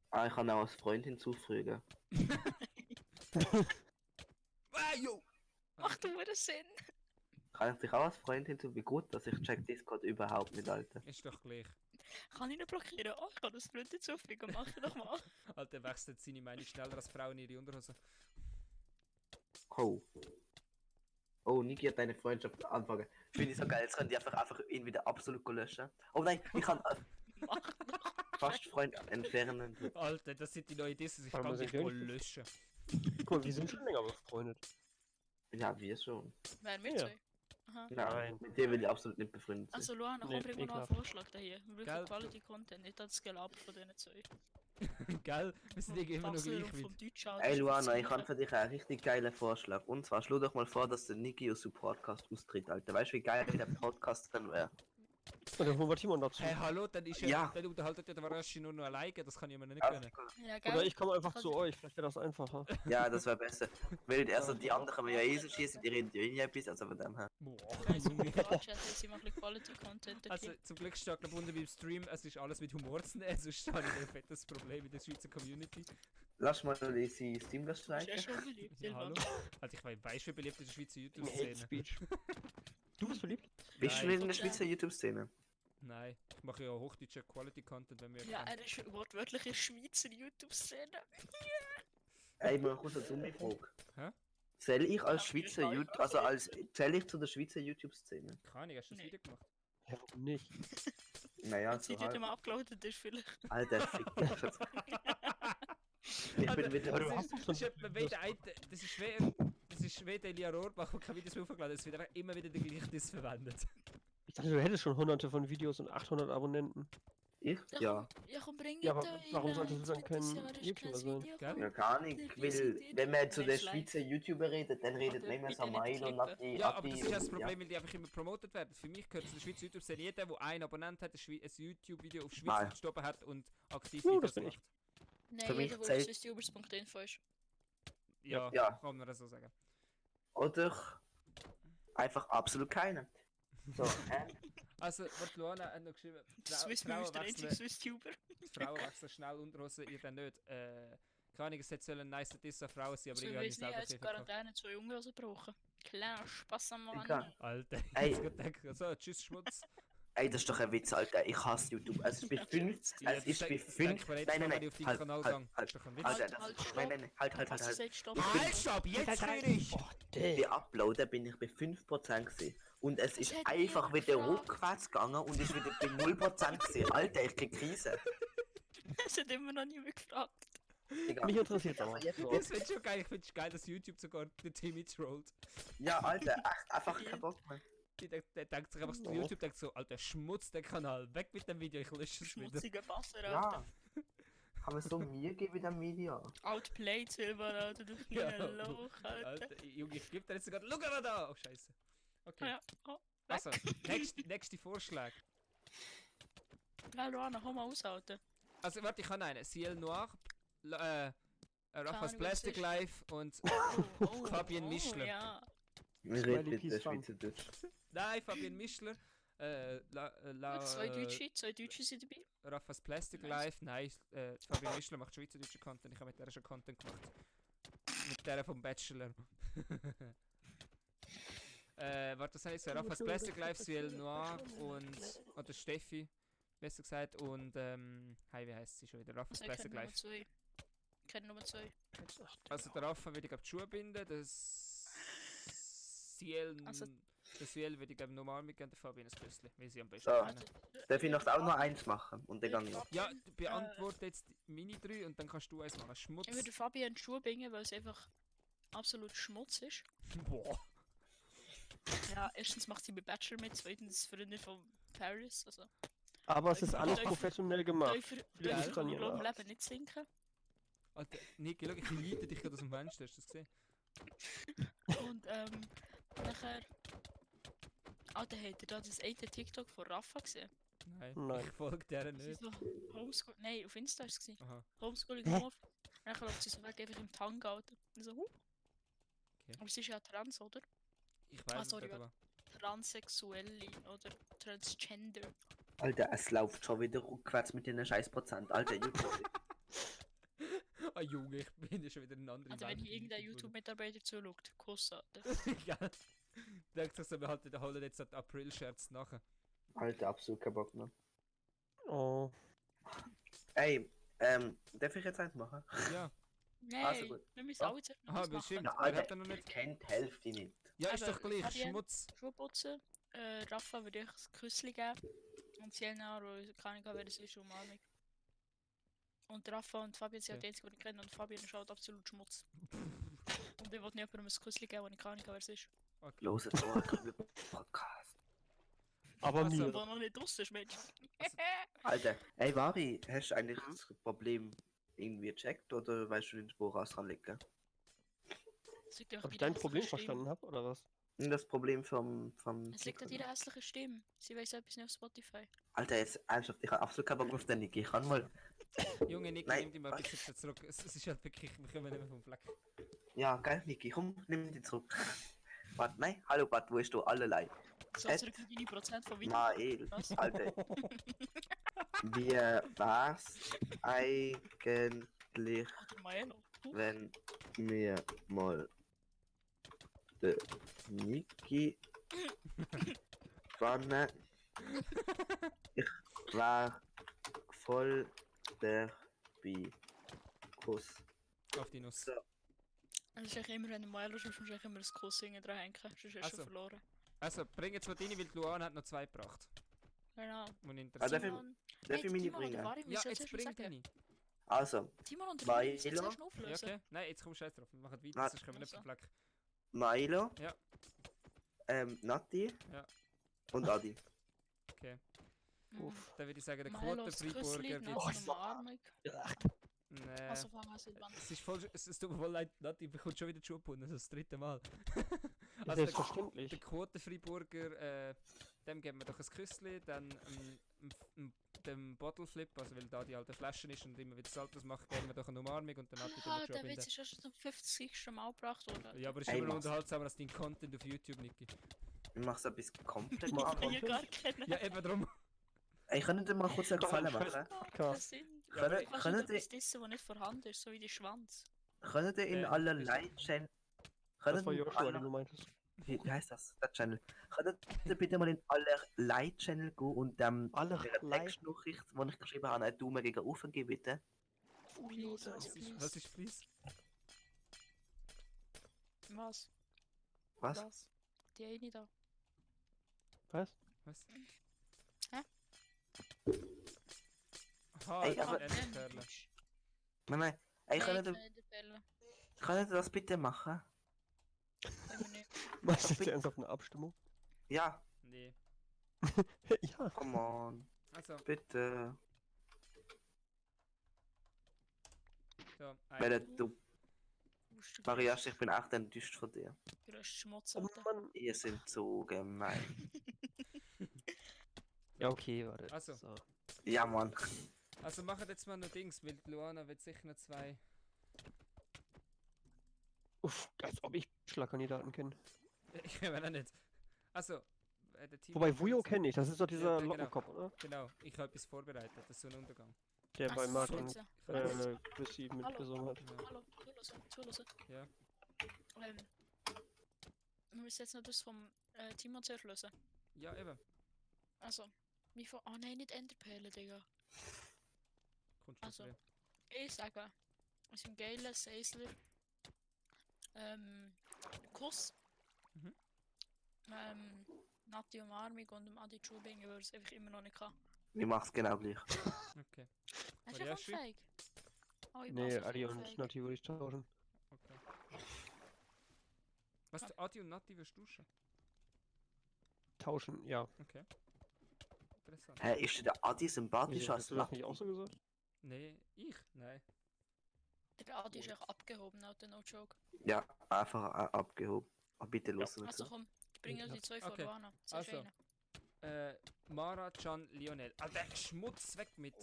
Ah, ich kann auch als Freund hinzufügen. Ah, jo! Macht du Sinn? Kann ich dich auch als Freund hinzufügen? Wie gut, dass ich check Discord überhaupt nicht, Alter. Ist doch gleich. Kann ich ihn blockieren? Oh, ich kann das Freund hinzufügen. Mach ich doch mal. Alter, wechselt seine Meinung schneller als Frauen ihre Unterhose. Oh. Oh, Niki hat deine Freundschaft anfangen. Finde ich so geil, jetzt können die einfach ihn wieder absolut löschen. Oh nein, ich kann Mach doch. fast Freund entfernen. Alter, das sind die neuen Disses, ich Aber kann wir dich sind wohl wirklich- löschen. Guck mal, wir sind schon länger befreundet. Ja, wir schon. Wer mit Ja. zwei? Aha. Nein, mit dem will ich absolut nicht befreundet sein. Also Luana, komm, Nee, bring mir noch einen ekelhaft. Vorschlag daher. Wirklich Gell? Quality Content, nicht das Gelaber von diesen zwei. Gell? Wir sind irgendwie immer noch Basler gleich und vom weit. Deutsch an, Ey das Luana, ist ich habe für dich einen richtig geilen Vorschlag. Und zwar, schau doch mal vor, dass der Niki aus dem Podcast austritt, Alter. Weißt du, wie geil der Podcast dann wäre? Und dann holen wir Timon dazu. Hey, hallo, dann ist Ja. dann unterhaltet ja der Warashi nur noch alleine, das kann ich mir nicht Ja, gönnen. Ja, geil. Oder ich komme einfach Kann zu ich- euch, vielleicht wäre das einfacher. Ja, das wäre besser. Weil also die anderen können wir ja eh so schießen, die reden ja eh nie etwas, also von dem her. Boah, Geil, so Junge. Chat, sie machen Quality Content. Also zum Glück steht glaub unten beim Stream, es ist alles mit Humor zu nehmen, sonst habe ich ein fettes Problem in der Schweizer Community. Lass mal unsere Steamless ist ja streichen. schon beliebt, Ja, hallo? Silvan. Also ich weiß, wie beliebt in der Schweizer Hate YouTube-Szene. Speech. Du bist verliebt? Bist du Nein. nicht in der Schweizer YouTube-Szene? Nein. Nein, ich mache ja hochdeutsche Quality-Content, wenn wir... Ja, er ist wortwörtlich in der Schweizer YouTube-Szene. Ey, mal kurz eine dumme Frage. Hä? Zähle ich als Ja, Schweizer wir YouTube, also als zähle ich zu der Schweizer YouTube-Szene? Keine Ahnung, hast du das Nee. Video gemacht? Ja, warum nicht? Naja, Wenn sie so dort halt. mal abgeladen ist, vielleicht. Alter, fick dich jetzt. Ich bin wieder. aber du das hast ist, doch das schon ist etwa Videos weder ein, das ist schwer, das ist schwer der Elia Rohrbach, der keine Videos mehr hochgeladen hat, es wird einfach immer wieder der gleiche Diss verwendet. Ich dachte, du hättest schon hunderte von Videos und 800 Abonnenten. Ich? Ja. Ja, komm, bring Ja, ihn aber da warum rein, solltest du dann bitte sehr, kein das ist YouTuber sein? Video, Gell? komm. Ja, gar nicht. Weil, wenn man zu den Schweizer YouTuber redet, dann redet man immer bitte so nicht Mail und klicken. Adi. Ja, aber das ist ja das Problem, weil die einfach immer promotet werden. Für mich gehört zu der Schweizer YouTube-Szene jeder, der einen Abonnent hat, ein YouTube-Video auf Nein. Schweiz gestoppen hat und aktiv Oh, Videos das bin ich. macht. Nein, Für mich jeder, der zählt- auf swissubers.info ist. Ja, Ja. kann man das so sagen. Oder einfach absolut keiner. So, Also, warte, Luana hat noch geschrieben, Swissmum ist der einzige Swiss-Tuber. Frauen wechseln schnell Unterhosen, ihr dann nicht. Keine Ahnung, es hätte sollen ein nice Diss an Frauen sein, aber So, ich irgendwie habe ich weiss nicht, selber jetzt viel verkauft. Quarantäne 2 Junghosen brauchen. Kleiner Spaß am Mann. egal. Alter, Ey. jetzt gerade denken, so, tschüss Schmutz. Ey, das ist doch ein Witz, Alter. Ich hasse YouTube. Es ist bei 5. Ja, Es ist bei das 5. denke ich mir jetzt Nein, schon, nein, wenn ich auf nein. deinen Halt, Kanal halt, gehe. halt. Ist doch ein Witz. Alter, Halt, das halt, ist. stopp. Nein, nein, nein. Halt. Was sagt Stopp? Halt, stopp, jetzt rede ich! Bei Uploaden bin ich bei 5% gewesen. Und es ist hat einfach niemand wieder gefragt. rückwärts gegangen und ist wieder bei 0% gewesen. Alter, ich krieg Krise. Es hat immer noch niemand gefragt. Digga. Mich interessiert aber. So. Das finde ich schon geil. Ich finde es geil, dass YouTube sogar den Timmy trollt. Ja, Alter, echt, einfach kein Bock mehr. Der denkt sich einfach, so, Ja. YouTube denkt so, Alter, Schmutz der Kanal, weg mit dem Video, ich lösche es wieder. Schmutziger Basser, Alter. Ja. Haben wir so Mühe gegeben in dem Video. Outplayed Silber, Alter, du Ja. kleiner Loch, Alter. Alter, Junge, ich gebe dir jetzt sogar, schau mal da! Oh, scheiße. Okay, Ja, oh. also, nächste Vorschlag. Ja, Luana, hau mal aus, Alter. Also, warte, ich habe einen. Ciel Noir, Raffas Ahnung, was Plastic ist. Life und Oh, Fabian Mischler. Ja. Wir Smiley reden bitte Peace Fun. Schweizerdeutsch. Nein, Fabian Mischler, Zwei Deutsche sind dabei. Raffas Plastic Nice. Life, nein, Fabian Mischler macht schweizerdeutschen Content, ich habe mit der schon Content gemacht. Mit der vom Bachelor. Warte, das heißt Raffas Plastic Life, Ciel Noir oder Steffi, besser gesagt, und hi, wie heißt sie schon wieder? Raffas Also, ich Plastic kenne Nummer Life. 2. Ich kenne Nummer 2. Also der Raffa würde ich glaube die Schuhe binden, das Ciel, Also- der Ciel würde ich glaube normal mitgeben, der Fabian ein Küssli, weil sie am besten So. kennen. Darf ich noch auch noch eins machen? Und dann gehe ich noch. Ja, beantworte jetzt meine 3 und dann kannst du eins machen. Schmutz. Ich würde Fabian die Schuhe bringen, weil es einfach absolut Schmutz ist. Boah. Ja, erstens macht sie mit Bachelor mit, zweitens Freundin von Paris. Also, Aber es ist alles Läuft- professionell gemacht. Läufer Ja, kann kann ich ja. glaube im Leben nicht sinken. Alter, Niki, schau, ich leite dich gerade aus dem Fenster, hast du das gesehen? Und nachher. Alter, habt ihr da das eine TikTok von Rafa gesehen? Nein, Nein. ich folge der Sie nicht. so Homeschool. Nein, auf Insta war es. gewesen. Aha. Homeschooling Hä? Move. Und dann läuft sie so weg einfach im Tanga, Alter. Und so, Okay. Aber sie ist ja trans, oder? Ich weiß es sorry, nicht, aber... Transsexuelle oder Transgender. Alter, es läuft schon wieder rückwärts mit den scheiß Prozent. Alter, YouTube. Ah Junge, ich bin ja schon wieder in einer anderen Also wenn Welt hier irgendein eingetaucht YouTube-Mitarbeiter zuschaut, Kuss, Alter. worden. Ja. Denkt sich so, wir holen jetzt den April-Scherz nachher. Alter, absolut kein Bock mehr. Oh. Ey, darf ich jetzt eins machen? Ja. Nein, gut. wir müssen Ja. alle zuerst noch Aha, was machen. bestimmt. Ja, Wer Alter, hat denn noch ihr nicht? kennt die Hälfte nicht. Ja, ist Aber doch gleich, Fabian- Schmutz. Schuhe putzen. Rafa würde ich ein Küsschen geben. Und Sielna, keine Ahnung, wer das ist, Umarmung. Und Rafa und Fabian sind Okay. die einzigen, die ich kenne. Und Fabian ist halt absolut Schmutz. Und ich wollte niemandem ein Küsschen geben, wenn ich keine Ahnung, wer es ist. Okay. Los, jetzt so ein Podcast. Aber Also, mir. Der noch nicht draussen ist, Mensch. Alter, ey, Vari, hast du eigentlich das Problem irgendwie gecheckt oder weißt du nicht, woran es dran liegt? Gell? Es liegt einfach Ob bei ich der dein Problem hässlichen Stimme. verstanden habe, oder was? Das Problem vom Es liegt an ihrer hässlichen Stimme. Sie weiß etwas nicht auf Spotify. Alter, jetzt ernsthaft, ich hab absolut keinen Bock auf den Niki. Ich kann mal. Junge Niki, Nein. nimm dich mal ein bisschen zurück. Es ist halt wirklich, wir kommen nicht mehr vom Fleck. Ja, geil, Niki, komm, nimm die zurück. Warte, nein, hallo Bad, wo bist du? Allerlei. So Et- zurück in deine Prozent von Video. Mael, Was? Alter. Wie war's eigentlich, Oder Maelo. wenn wir mal den Niki vorne War voll der Kuss. Auf die Nuss. So. Also ist immer, wenn du Milo schaust, musst du immer ein Kuss singen dran hängen. Sonst hast du Also. schon verloren. Also, bring jetzt mal deine, weil Luana hat noch 2 gebracht. Genau. Und Ah, interessiert. darf ich meine Timon oder bringen? Wari, Ja, willst du jetzt bring sagen? deine. Also, Timon und Wari müssen Milo. zuerst Ja, auflösen. okay. Nein, jetzt komm scheiß drauf. Wir machen weiter, Warte. sonst können wir nicht Also. verflecken. Milo. Ja. Nati. Ja. Und Adi. Okay. Uff. Dann würde ich sagen, der Milos Küssli, Quotenfreiburger Nati wird... Umarmung. Nee. Also fangen wir an mit Band. Es ist voll... Es tut mir voll leid, Nati bekommt schon wieder die Schuhe gebunden, das ist das 3. Mal. Ja, Also der selbstverständlich. Quotenfreiburger, dem geben wir doch ein Küssli, dann dem Bottle Flip, also weil da die alte Flaschen ist und immer wieder Saltos macht, geben wir doch eine Umarmung und dann Nati Ah, den Schuhe der binden. Witz ist schon zum 50. Mal gebracht worden. Ja, aber es ist Ey, immer noch mach's. unterhaltsamer als dein Content auf YouTube, Niki. Ich mach's etwas komplett Mach Ich kann ja anderes. gar kennen. Ja, eben drum. Ey, könnt ihr mal kurz einen Doch, Gefallen scheiß- machen? Podcast. Du kannst nicht Könnt ihr, etwas dissen, was nicht vorhanden ist, so wie die Schwanz. könnt ihr in Ja, allerlei Channel... Das war Joshua, den du meintest. Wie heißt das? Der Channel. Könnt ihr bitte mal in allerlei Channel gehen und der Allerlei. Textnachricht, die ich geschrieben habe, einen Daumen gegen oben geben, bitte? Please, Was ist please? Was? Was? Was? Die eine da. Was? Was? Hä? Aha, Ey, das ist aber- eine Enderperle. Nein. Ey, könnt ihr, Bälle. könnt ihr das bitte machen? Machst du jetzt ernsthaft eine Abstimmung? Ja, Nee. Ja. come on. Also, Bitte. so, Weil du, Marias, ich bin echt enttäuscht von dir. Grösste Schmutz, Oh Alter. Mann. Ihr sind so gemein. Ja, okay, warte. Also. So. Ja, Mann. Also machen jetzt mal noch Dings, weil die Luana wird sicher noch 2. Uff, als ob ich Schlagkandidaten kenne. Ich weiß auch nicht. Also, der Team. Wobei Vujo kenne ich, das ist doch dieser Ja, genau. Lockenkopf, oder? Genau, ich habe etwas vorbereitet, das ist so ein Untergang. Der bei Martin Schmutz. Chrissy mitgesungen hat. Ja. Hallo, zuhören. Ja. Wir müssen jetzt noch das vom Timon zuerst lösen. Ja, eben. Also, wie von. Oh nein, nicht Enderperle, Digga. Kommt schon Also. früh. Ich sage, es ist ein geiler Seisler. Kuss. Mhm. Nati Umarmung und dem Adi Schubingen, weil es einfach immer noch nicht kann. Ich mach's genau gleich. Okay. Er ist Ja, ja schön. unfähig. Oh, ich Nee, mach's Adi und unfähig. Nati würde ich tauschen. Okay. Was, der Adi und Nati wirst duschen? Tauschen, ja. Okay. Interessant. Hä, ist dir der Adi sympathischer Wieso, als hast du das Nati? nicht auch so gesagt? Nee, ich? Nein. Der Adi ist echt abgehoben, Alter, no joke. Ja, einfach abgehoben. Aber bitte los Also dazu. komm, ich bringe Ja. die zwei Okay. vor an. Also. Mara, Can, Lionel. Ah, der Schmutz weg mit.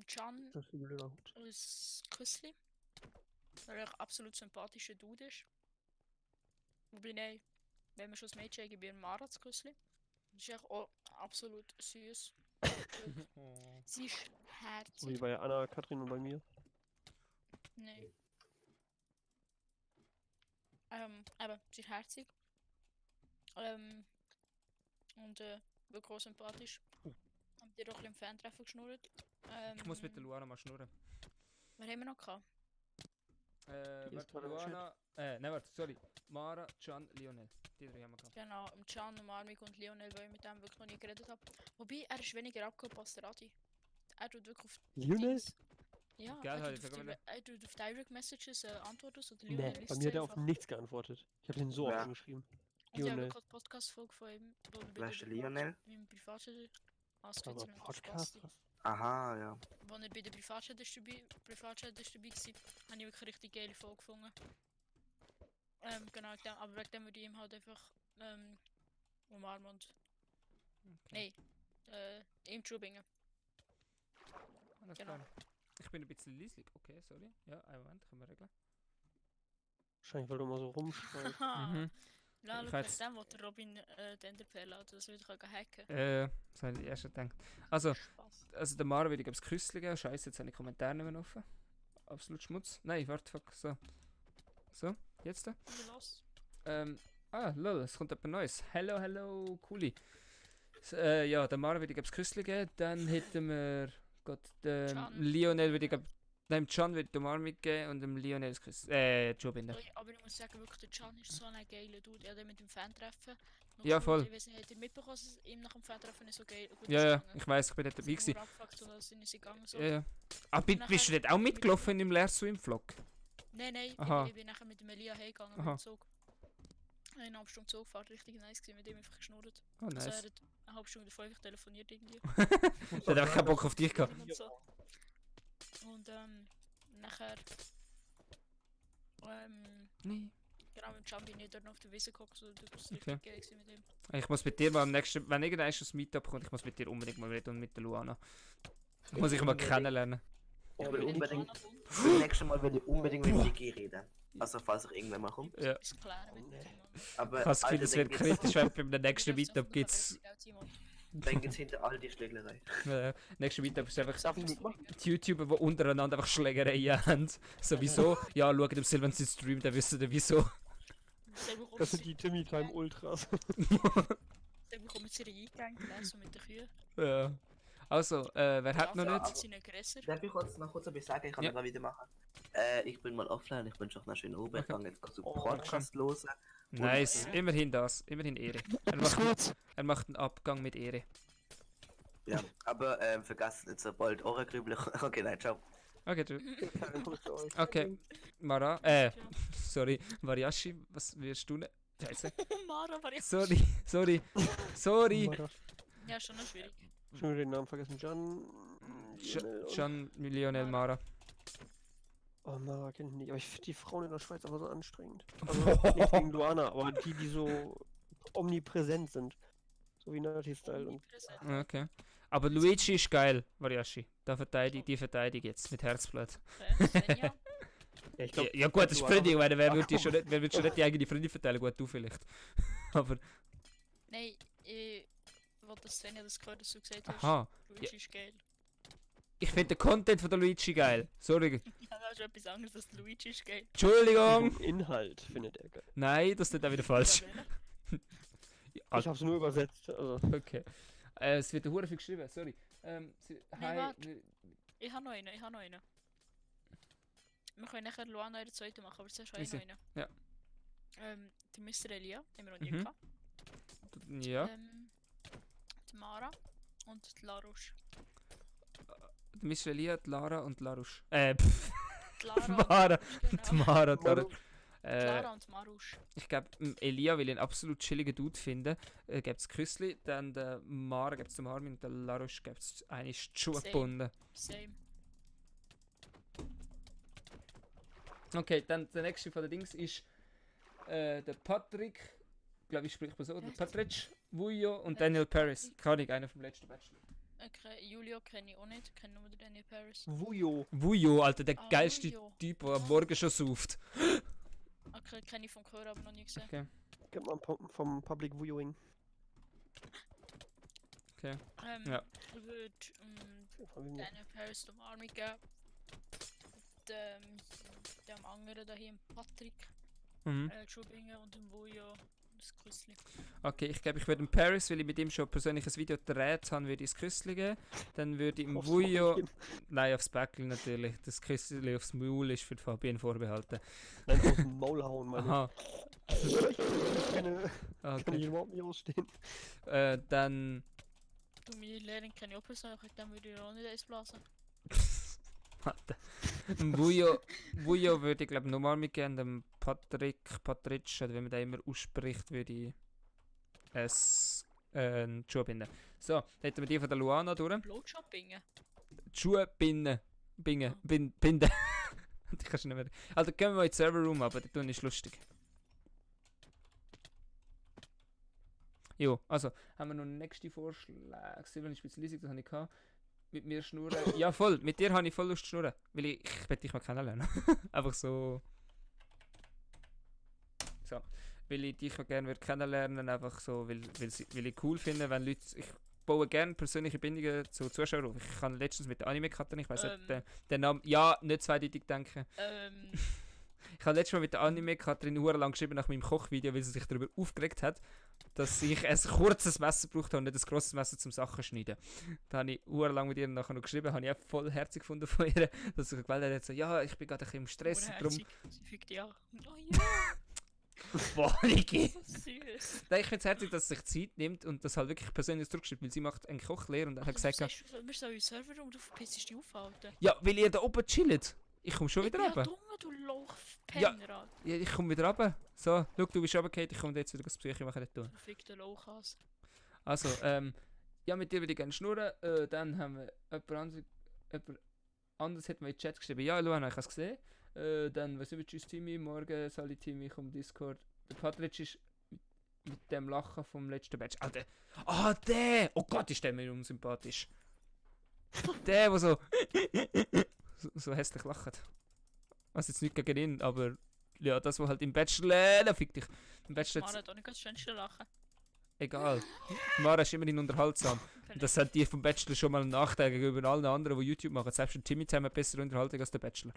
Can Das ist ein blöder Hut. ist Küssli. Weil er ein absolut sympathischer Dude ist. Wobei, nein, wenn wir schon das Mädchen geben, wir Mara das Küssli. Das ist echt auch absolut süß. Oh. Sie ist So herzig. wie bei Anna, Katrin und bei mir. Nee. Aber sie ist herzig. Und wirklich auch sympathisch. Haben die doch ein bisschen im Fan-Treffen geschnurrt. Ich muss mit der Luana mal schnurren. Was haben wir noch gehabt? Die ist Warte, gerade im Chat. Luana. Nein, warte, sorry. Mara, Can, Lionel. Die 3 haben wir gehabt. Genau, Can, Umarmung und Lionel, weil ich mit dem wirklich noch nie geredet habe. Wobei, er ist weniger abgehoben als der Adi. Er tut wirklich auf Lionel? Dings- Ja, Geil, er halt, tut, sag auf mal. er tut auf Direct Messages antworten, so der Lionel Nee, liest bei sie mir hat er auf einfach. nichts geantwortet. Ich habe den so Ja. oft angeschrieben. Und ich habe Lionel. gerade eine Podcast-Folge von ihm, wo wir Wer ist der Lionel? im Privatchat Aber auskürzen Podcast? Was? Aha, ja. Als er bei der Privatchat ist dabei war, habe ich wirklich eine richtig geile Folge gefunden. Genau, aber wegen dem würde ich ihm halt einfach umarmen und. Okay. Nein, ihm Schubingen. Alles genau. klar. Ich bin ein bisschen leislich. Okay, sorry. Ja, einen Moment, können wir regeln. Wahrscheinlich, weil du immer so rumschreibst. Mhm. Ja, Ich schau, hätt's- wegen dem wollte Robin den Enderperle, also das würde ich auch hacken. Das habe ich erst gedacht. Also, Spaß. der Mara würde ich das Küssli geben. Scheiße, jetzt habe ich Kommentare nicht mehr offen. Absolut Schmutz. Nein, warte, fuck. So. So, jetzt da. Los. Lol, es kommt etwas Neues. Hello, Cooli. Ja, den Mara würde ich das Küssli geben. Dann hätten wir Gott, den Can. Lionel würde ich dem Can würde ich den Arm mitgeben und dem Lionel das Küssli. Jobbinder. Aber ich muss sagen, wirklich, der Can ist so ein geiler Dude. Er hat ihn mit dem Fan-Treffen noch Ja, geschult. voll. Ich weiß nicht, habt ihr mitbekommen, dass es ihm nach dem Fan-Treffen nicht so geil gut Ja, ja, gegangen? ich weiß, ich bin dort dabei Sie gewesen. sind nur abgefuckt und dann sind sie gegangen. So. Ja, ja. Ah, bist du dort auch mitgelaufen im Leerswim-Vlog? Nein, Aha. ich bin nachher mit dem Elia heimgegangen Aha. mit dem Zug. 1,5 Stunde Zugfahrt, richtig nice gewesen, mit dem einfach geschnurrt. Oh, Also er nice. hat eine halbe Stunde davor einfach telefoniert irgendwie. Der hat einfach keinen Bock auf dich gehabt. Und so. Und nachher Nee. genau mit dem Can bin ich dort noch auf der Wiese geguckt, so das war Okay. richtig geil gewesen mit dem. Ich muss mit dir mal am nächsten, wenn irgendein das Meetup kommt, ich muss mit dir unbedingt mal reden und mit der Luana. Ich muss ich mal kennenlernen. Ich Oh, will nee, unbedingt, Luana wohnt, das nächste Mal will ich unbedingt mit Vicky reden. Also falls ich irgendwann mal komme. Ja. etwas klären mit dem Timon. Aber Ich habe das Gefühl, das wird kritisch, wenn beim nächsten Ich Meetup hab's gibt's. einfach Timon. dann geht's hinter all die Schlägerei. Nächste Meetup ist einfach Darf ich mitmachen? die YouTuber, die untereinander einfach Schlägereien haben. Sowieso, ja, schaut im Silvan seinen Stream, dann wisst ihr wieso. Selber kommt Das sind sie- die Timmy Time Ultras. selber kommt sie eingegangen, so mit den Kühen. Ja. Also, wer hat noch Dafür nicht? sind sie nicht grösser. Darf ich noch kurz etwas sagen? Ich kann Ja. das wieder machen. Ich bin mal offline, ich wünsche euch einen schönen Abend. Ich Okay. fange jetzt gerade so Oh, Podcast los. Nice, immerhin das, immerhin Ehre. Bis kurz. Er macht einen Abgang mit Ehre. Ja, aber vergesst nicht so bald Ohrengrübel. Okay, nein, ciao. Okay, tschüss. Kein Grund für euch. Okay, Mara, sorry, Mariashi, was wirst du ne? Scheiße. Mara war ja. Sorry. Mara. Ja, schon noch schwierig. Schon wieder den Namen vergessen. Lionel und- John Lionel Mara. Oh, Mara kennt ihn nicht. Aber ich finde die Frauen in der Schweiz aber so anstrengend. Also nicht wegen Luana, aber die so omnipräsent sind. So wie Nerdy-Style und Omnipräsent. Okay. Aber Luigi ist geil, Mariashi. Die verteidige jetzt mit Herzblatt. Svenja. ja, ich Ja, glaube, ja gut, das ist Freundin, ich meine, wer Ach, würde komm. schon nicht, wer würde schon nicht die eigene Freundin verteilen? Gut, du vielleicht. Aber, Nein, ich wollte das Svenja das gehört, dass du gesagt hast. aha. Luigi ist geil. Ich finde den Content von der Luigi geil. Sorry. Ja, das ist etwas anderes als Luigi ist geil. Entschuldigung. Inhalt findet er geil. Nein, das ist nicht auch wieder falsch. Ah. Ich hab's nur übersetzt. Also. Okay. Es wird hure viel geschrieben, sorry. Hi. warte. Ich habe noch einen. Wir können nachher Luana in der zweiten machen, aber zuerst habe ich noch Easy. einen. Ja. Der Mr. Elia, haben wir noch nie Mhm. gehabt. Ja. Die Mara und die Larouche. Michelia, die Lara und Larouche. Die Lara Mara. und Die Mara, die Lara. Maru- Clara und Marouche. Ich glaube, Elia will einen absolut chilligen Dude finden. Gibt es Küssli, dann der Mara gibt es den Armin und der Larouche gibt es eine Schuhe Same. gebunden. Same. Okay, dann der nächste von den Dings ist der Patrick, glaube ich, spricht man so, der Echt? Patrick, Vujo und Wer Daniel ist Paris. Patrick? Keine Ahnung, einer vom letzten Bachelor. Okay, Julio kenne ich auch nicht, kenne nur den Daniel Paris. Vujo. Vujo, Alter, der Ah, geilste Vujo. Typ, der am Morgen schon sauft. Okay, kenne ich vom Chor, aber noch nie gesehen. Okay. Kennt man vom Public Viewing. Ja. Ich würde Daniel Paris dem Army geben. Dem anderen daheim Patrick Mhm. Schubingen und dem Vujo das Küssli. Okay, ich glaube, ich würde dem Paris, weil ich mit ihm schon persönlich ein Video gedreht habe, würde ich das Küssli geben. Dann würde ich dem Aufs Vujo... Maul geben. Nein, aufs Bäckchen natürlich. Das Küssli aufs Maul ist für die Fabienne vorbehalten. Nein, aus dem Maul hauen, meine Aha, ich. Kann okay. ich überhaupt nicht ausstehen. Dann... Du, meine Lehrerin kenne ich auch persönlich, dann würde ich auch nicht eins blasen. Alter. Dem Vujo würde ich glaube nochmal mitgeben. Dem Patrick, oder wie man den immer ausspricht, würde ich einen Schuh binden. So, dann hätten wir die von der Luana durch. Blowjobbingen? Schuhe binden. Binden. Ich kann schon nicht mehr. Also gehen wir mal in den Server-Room, aber das tun ist lustig. Jo, also, haben wir noch nächste Vorschläge? Silvan ist ein bisschen leisig, das habe ich gehabt. Mit mir schnurren. Ja, voll. Mit dir habe ich voll Lust zu schnurren. Weil ich will dich mal kennenlernen. Einfach so. So. Weil ich dich auch gerne würde kennenlernen. Einfach so, weil ich cool finde, wenn Leute. Ich baue gerne persönliche Bindungen zu Zuschauern auf. Ich kann letztens mit der Anime-Karte, ich weiß nicht, den Namen. Ja, nicht zweideutig denken. Ich habe letztes Mal mit der Anime-Katrin lang geschrieben nach meinem Kochvideo, weil sie sich darüber aufgeregt hat. dass ich ein kurzes Messer gebraucht habe und nicht ein grosses Messer zum Sachen schneiden. Da habe ich lang mit ihr nachher noch geschrieben, habe ich auch voll herzig gefunden von ihr, dass sie gemeldet hat, so, ja, ich bin gerade ein bisschen im Stress, darum... Urherzig. Sie fickt dich auch. Oh ja, Boah, Niki! süß. Nein, ich finde es herzig, dass sie sich Zeit nimmt und das halt wirklich persönlich zurückschreibt, weil sie macht eigentlich Kochlehre und dann hat gesagt, Wir sollen im Server und du verpissst dich aufhalten. ja, weil ihr da oben chillt. Ich komme schon wieder Ja, runter. dumme, du Lauchpenner, Alter. Ja, ich komme wieder runter. So, schau, du bist runtergefallen, ich komme jetzt wieder das Psyche machen. Dort. Verfickter Lauchhass. Also, ja, mit dir würde ich gerne schnurren. Dann haben wir jemand anderes hat mir in den Chat geschrieben. Ja, Luana, ich habe es gesehen. Dann, was über tschüss Timmy, morgen Sally Timmy, ich komme Discord. Der Patrick ist mit dem Lachen vom letzten Batch. Alter, der! Oh Gott, ist der mir unsympathisch. Der so hässlich lacht. Was jetzt nicht gegen ihn, aber ja, das war halt im Bachelor, fick dich. Im Bachelor, Mara hat auch nicht das schönste Lachen. egal. Mara ist immerhin unterhaltsam. Und das hat die vom Bachelor schon mal einen Nachteil gegenüber allen anderen, die YouTube machen. Selbst Timmy haben bessere Unterhaltung als der Bachelor.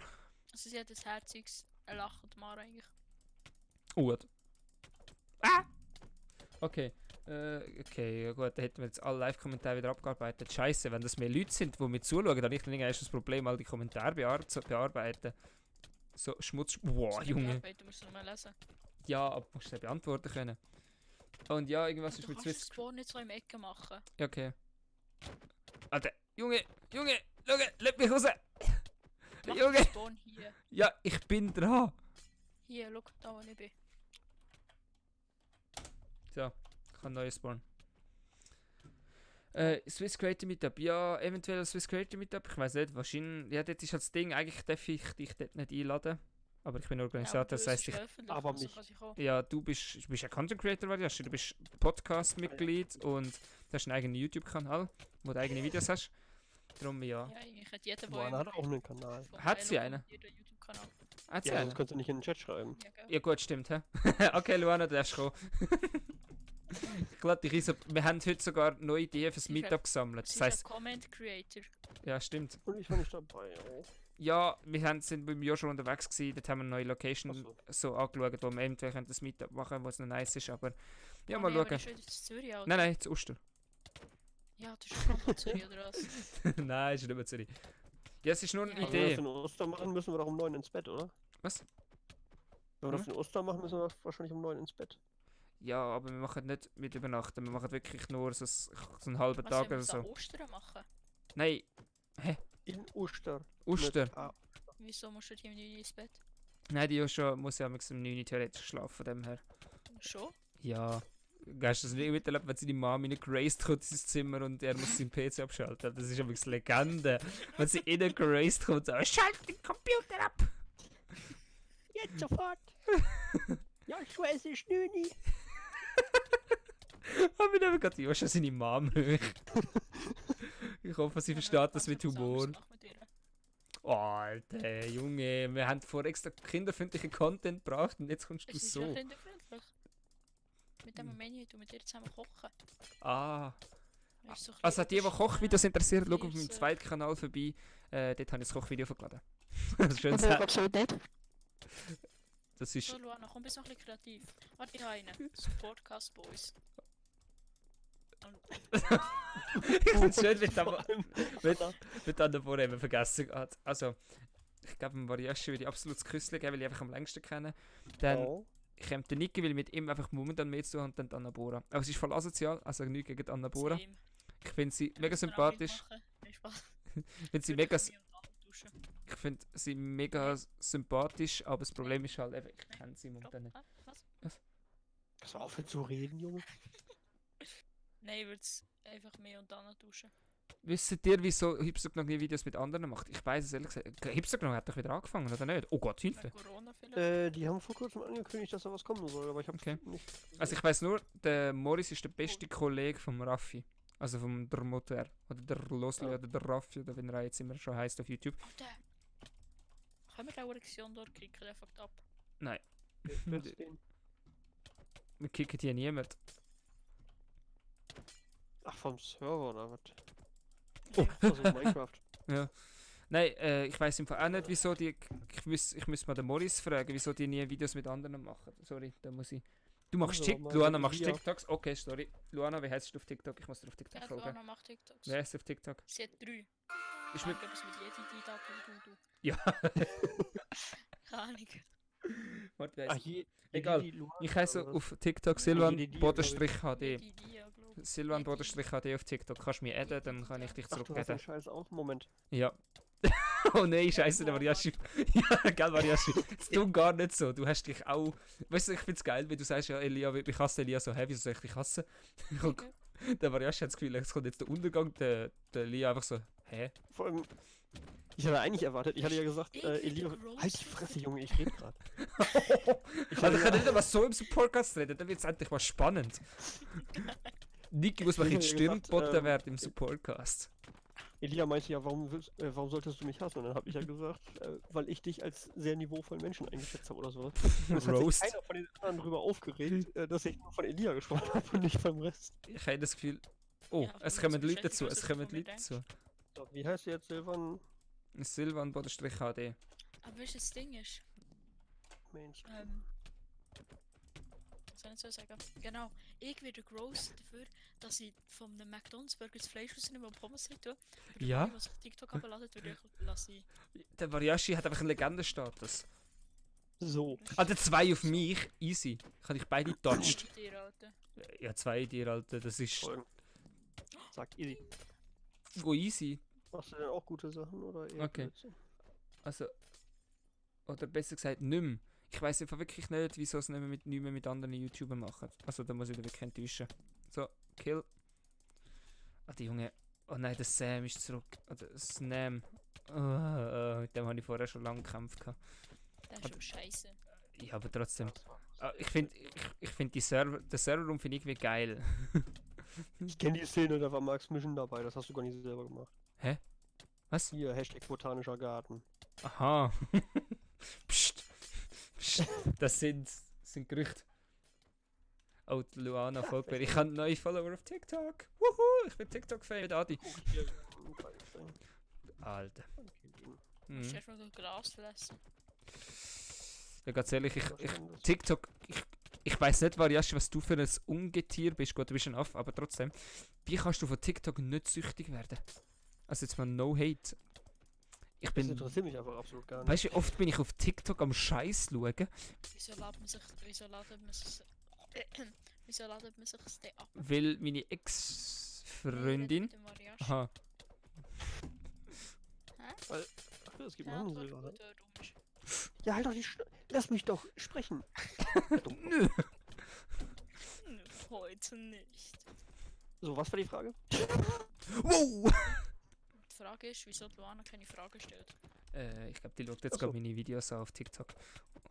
Also sie hat ein herziges Lachen, die Mara eigentlich. Gut. Ah! Okay. Okay, ja gut, dann hätten wir jetzt alle Live-Kommentare wieder abgearbeitet. Scheiße, wenn das mehr Leute sind, die mir zuschauen, dann habe ich dann irgendwann das Problem, all die Kommentare bearbeiten. So, Schmutz. Wow, Junge. Du musst es mal lesen. Ja, aber musst du es beantworten können. Und ja, irgendwas ist Du mit kannst Swiss. das Spawn nicht so im Ecken machen. Ja, okay. Alter, Junge, schau, lass mich raus! Mach Junge! den Spawn hier. Ja, ich bin dran! Hier, schau, da wo ich bin. So, ich kann neues Spawn. Swiss Creator Meetup, ja, eventuell Swiss Creator Meetup, ich weiß nicht, wahrscheinlich, ja, das ist halt das Ding, eigentlich darf ich dich dort nicht einladen, aber ich bin Organisator, das heisst, aber mich. ja, du bist ein Content Creator, weißt du bist Podcast-Mitglied und du hast einen eigenen YouTube-Kanal, wo du eigene Videos hast, darum ja. Ja, eigentlich hat jeder Luana hat auch einen Kanal. Hat sie einen? Jeder YouTube-Kanal. Hat sie Ja, einen? sonst könnt ihr nicht in den Chat schreiben. Ja, gell? Ja gut, stimmt, hä? Okay, Luana, du darfst kommen. Ich lade dich ein, wir haben heute sogar neue Ideen fürs Sie Meetup gesammelt. Sie Das ist heisst, ein Comment Creator. ja stimmt. Und ich war nicht dabei. Oh. Ja, sind beim Jahr schon unterwegs gewesen, dort haben wir eine neue Location Ach so angeschaut, wo wir eventuell das Meetup machen können, was noch nice ist, aber ja, Oh mal nee, aber schauen. ist wieder zu Zürich, Alter. Nein, zu Oster. Ja, du bist schon von Zürich oder was? Nein, ist nicht mehr Zürich. Ja, es ist nur eine Ja, Also, wenn wir Idee. das in Ostern machen, müssen wir doch um 9 ins Bett, oder? Was? Wenn wir das in Ostern machen, müssen wir wahrscheinlich um 9 ins Bett. Ja, aber wir machen nicht mit Übernachten, wir machen wirklich nur so einen halben Was Tag sollen wir oder so. an Ostern machen? Nein, In Oster. Oster. Mit A. Wieso musst du hier nicht ins Bett? Nein, die Joshua muss ja um 9 Uhr theoretisch schlafen, von dem her. Schon? Ja. Gehst du das nicht miterlebt, wenn seine Mama reingeraced kommt in sein Zimmer und er muss seinen PC abschalten? Das ist übrigens Legende. Wenn sie reingeraced kommt, so, schalt den Computer ab! Jetzt sofort! Ja, ich weiß, es ist 9 Uhr. Aber wir nehmen gerade Joshua seine Mom hoch. Ich hoffe, sie versteht das mit Humor. Oh, Alter, Junge, wir haben vor extra kinderfreundlichen Content gebracht und jetzt kommst du Es ist so. ja kinderfreundlich. Mit dem Menü tun wir dir zusammen kochen. Ah. Weißt du, so ein Also die bisschen Kochvideos interessiert, schau auf meinem Hirse. zweiten Kanal vorbei. Dort habe ich das Kochvideo verladen. Was Schön soll gesagt. absolut nicht? Das ist... So, Luana, komm, bist noch ein bisschen kreativ. Warte, ich habe einen. Supportcast Boys. Ich finde es schön, wie dann davor eben vergessen hat. Also, ich glaube, Mariachi würde ich absolut das Küsschen geben, weil ich einfach am längsten kenne. Dann Oh. kommt der Niki, weil ich mit ihm einfach momentan mehr zu tun habe, und dann die Annabora. Aber sie ist voll asozial, also nichts gegen die Annabora. Same. Ich finde sie Wir mega müssen noch ein Bild sympathisch. machen. Nein, Spaß. Ich finde sie Würde mega, ich von mir und Anna duschen. ich finde sie mega sympathisch, aber das Problem ist halt eben, ich kenne sie Stopp. momentan nicht. Was? Kannst du aufhören zu reden, Junge? Nein, ich würde es einfach mehr und Anna duschen. Wisst ihr, wieso Hypsognog nie Videos mit anderen macht? Ich weiß es ehrlich gesagt. Hypsognog hat doch wieder angefangen, oder nicht? Oh Gott, Hilfe! Wegen Corona vielleicht? Die haben vor kurzem angekündigt, dass da was kommen soll, aber ich hab's Okay. nicht. Also ich weiß nur, der Morris ist der beste Kollege vom Raffi. Also vom Dermoter. Oder der Losli Ja. oder der Raffi, oder wie er jetzt immer schon heißt auf YouTube. Alter! Können wir den Reaktion dort kicken? Der fuckt ab. Nein, Wer ist den? wir kicken hier niemand. Ach, vom Server oder was? Oh. Also Minecraft. Ja. Nein, ich weiß im Fall auch nicht, wieso die. Ich müsste mal den Morris fragen, wieso die nie Videos mit anderen machen. Sorry, da muss ich Du machst Also, TikTok, mal Luana machst Elia. TikToks. Okay, sorry. Luana, wie heißt du auf TikTok? Ich muss dir auf TikTok Ja, folgen. Luana macht TikToks. Wer ist auf TikTok? Sie hat 3. Ist Keine mit... Ahnung, ob es mit jedem da du. Ja. Keine Ahnung. Warte, wie Ach, heisst je, Egal. Luana, Ich heiße oder was? auf TikTok Ja, Silvan die, glaub ich. Bodenstrich-HD. Die, ja, glaub ich. Silvan Bodenstrich-HD auf TikTok. Kannst du mich adden, dann kann ich dich Ach, du hast den zurückadden. Scheiß auch? Moment. Ja. Oh nein, scheiße, der Mariachi. Ja, gell, Mariachi. Das tut gar nicht so. Du hast dich auch. Weißt du, ich find's geil, wenn du sagst, ja, Elia, ich hasse Elia so, hä, wieso soll ich dich hassen? Und der Mariachi hat das Gefühl, es kommt jetzt der Untergang, der Elia einfach so, hä? Vor allem, ich hatte eigentlich erwartet, ich hatte ja gesagt, Ich will Elia, roasten. halt die Fresse, Junge, ich rede gerade. Also ich kann nicht immer so im Podcast reden, dann wird's endlich mal spannend. Niki muss mal Ich in die hab ja Stimme gesagt, geboten werden im Podcast. Elia meinte ja, warum solltest du mich hassen? Und dann habe ich ja gesagt, weil ich dich als sehr niveauvollen Menschen eingeschätzt habe oder so. Und es hat sich Roast. keiner von den anderen darüber aufgeregt, dass ich nur von Elia gesprochen habe und nicht vom Rest. Ich habe das Gefühl. Oh, Ja, es aber kommen das Leute dazu, beschäftigt es uns, kommen wovon wir Leute dazu. So, wie heißt du jetzt, Silvan? Silvan Bodenstrich HD. Aber weißt du, das Ding ist, Mensch. was soll ich so sagen? Genau, ich werde gross dafür, dass ich von einem McDonalds Burger das Fleisch rausnehme und Pommes rein tue. Und Ja. der, was auf TikTok abladet, würde ich lassen. Der Mariachi hat einfach einen Legendenstatus. So. Alter, 2 auf mich, easy. Kann ich beide touched. Dir, Alter. Ja, 2 dir, Alter, das ist Folgen. Sag easy. go easy. Machst du denn auch gute Sachen oder eher Okay. Blödsinn? Also, oder besser gesagt, nimm. Ich weiß einfach wirklich nicht, wieso es nicht mehr mit anderen YouTubern machen. Also, da muss ich dich wirklich enttäuschen. So, Kill. Ah, die Junge. Oh nein, der Sam ist zurück. Oder Snam. Mit dem habe ich vorher schon lange gekämpft. Gehabt. Das ist schon scheiße. Ja, aber trotzdem. Ich finde den Serverraum finde ich irgendwie geil. Ich kenne die Szene, da war Max Mission dabei, das hast du gar nicht selber gemacht. Hä? Was? Hier, Hashtag botanischer Garten. Aha. Psst. Psst. Das sind Gerüchte. Oh, die Luana folgt mir. Ich habe neue Follower auf TikTok. Wuhu, ich bin TikTok-Fan, Adi. Alter. Du musst Mhm. erstmal durch Glas fressen. Ja, ganz ehrlich, TikTok, ich weiß nicht, Variashi, was du für ein Ungetier bist. Gut, du bist ein Affe, aber trotzdem. Wie kannst du von TikTok nicht süchtig werden? Also jetzt mal no hate. Ich Das bin. interessiert mich einfach absolut gar nicht. Weißt du, wie oft bin ich auf TikTok am Scheiß schauen? Wieso ladet man sich das denn ab? Weil meine Ex-Freundin. Mit dem Mariachi. Aha. Ach, das gibt Ja, man voll Silber. gut, dumm ist. Ja, halt doch die Lass mich doch sprechen. Nö. Heute nicht. So, was war die Frage? Wow! Die Frage ist, wieso Luana keine Frage stellt. Ich glaube, die schaut jetzt Ach so. gerade meine Videos an auf TikTok.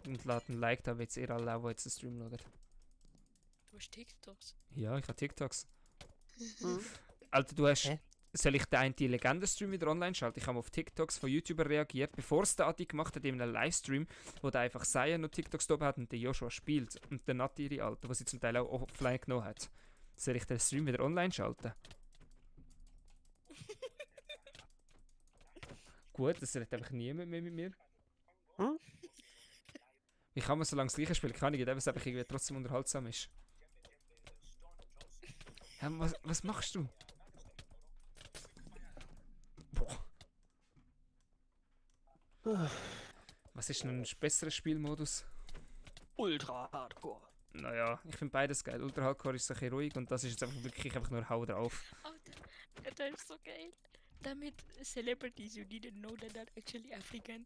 Und lädt ein Like, da wird ihr alle auch, die jetzt den Stream schauen. Du hast TikToks. Ja, ich habe TikToks. Hm? Alter, du hast. Hä? Soll ich den einen Legendenstream wieder online schalten? Ich habe auf TikToks von YouTuber reagiert, bevor es der Adi gemacht hat in einem Livestream, wo der einfach Saya noch TikToks da hat und der Joshua spielt. Und der Nati ihre Alter, was sie zum Teil auch offline genommen hat. Soll ich den Stream wieder online schalten? Gut, das redet einfach niemand mehr mit mir. Hm? Wie kann man so lange das gleiche spielen? Kann ich nicht, weil es einfach irgendwie trotzdem unterhaltsam ist. Ja, was machst du? Boah. Was ist denn ein besserer Spielmodus? Ultra Hardcore. Naja, ich finde beides geil. Ultra Hardcore ist so ein bisschen ruhig und das ist jetzt einfach wirklich einfach nur Hau drauf. Alter, das ist so geil. Damit Celebrities you didn't know that they're actually African.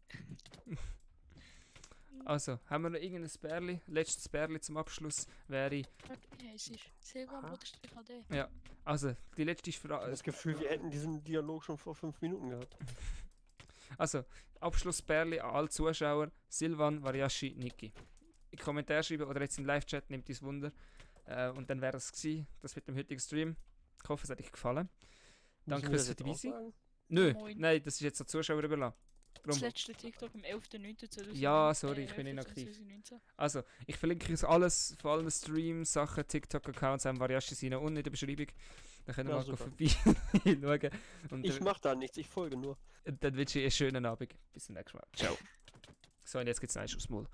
Also, haben wir noch irgendein Bärli? Letztes Bärli zum Abschluss wäre. Warte, wie heisst es? Silvan Ah. Bodenstrich HD. Ja, also, die letzte Ich habe Frage. das Gefühl, wir hätten diesen Dialog schon vor 5 Minuten gehabt. Also, Abschlussbärli an alle Zuschauer: Silvan, Variashi, Niki. In die Kommentare schreiben oder jetzt im Live-Chat, nimmt uns Wunder. Und dann wäre es gewesen, das mit dem heutigen Stream. Ich hoffe, es hat euch gefallen. Danke Müssen wir fürs das jetzt dabei sein. auch sagen? Nö, Moin. nein, das ist jetzt an die Zuschauer überlassen. Das Drum. letzte TikTok am 11.09.2019. Ja, sorry, ich bin inaktiv. 2019. Also, ich verlinke euch alles, vor allem Streams, Sachen, TikTok-Accounts, haben Variashi seine unten in der Beschreibung. Dann könnt ihr Ja, mal super. vorbeischauen. Und Ich mach da nichts, ich folge nur. dann wünsche ich einen schönen Abend. Bis zum nächsten Mal. Ciao. So, und jetzt geht's ein aufs Maul.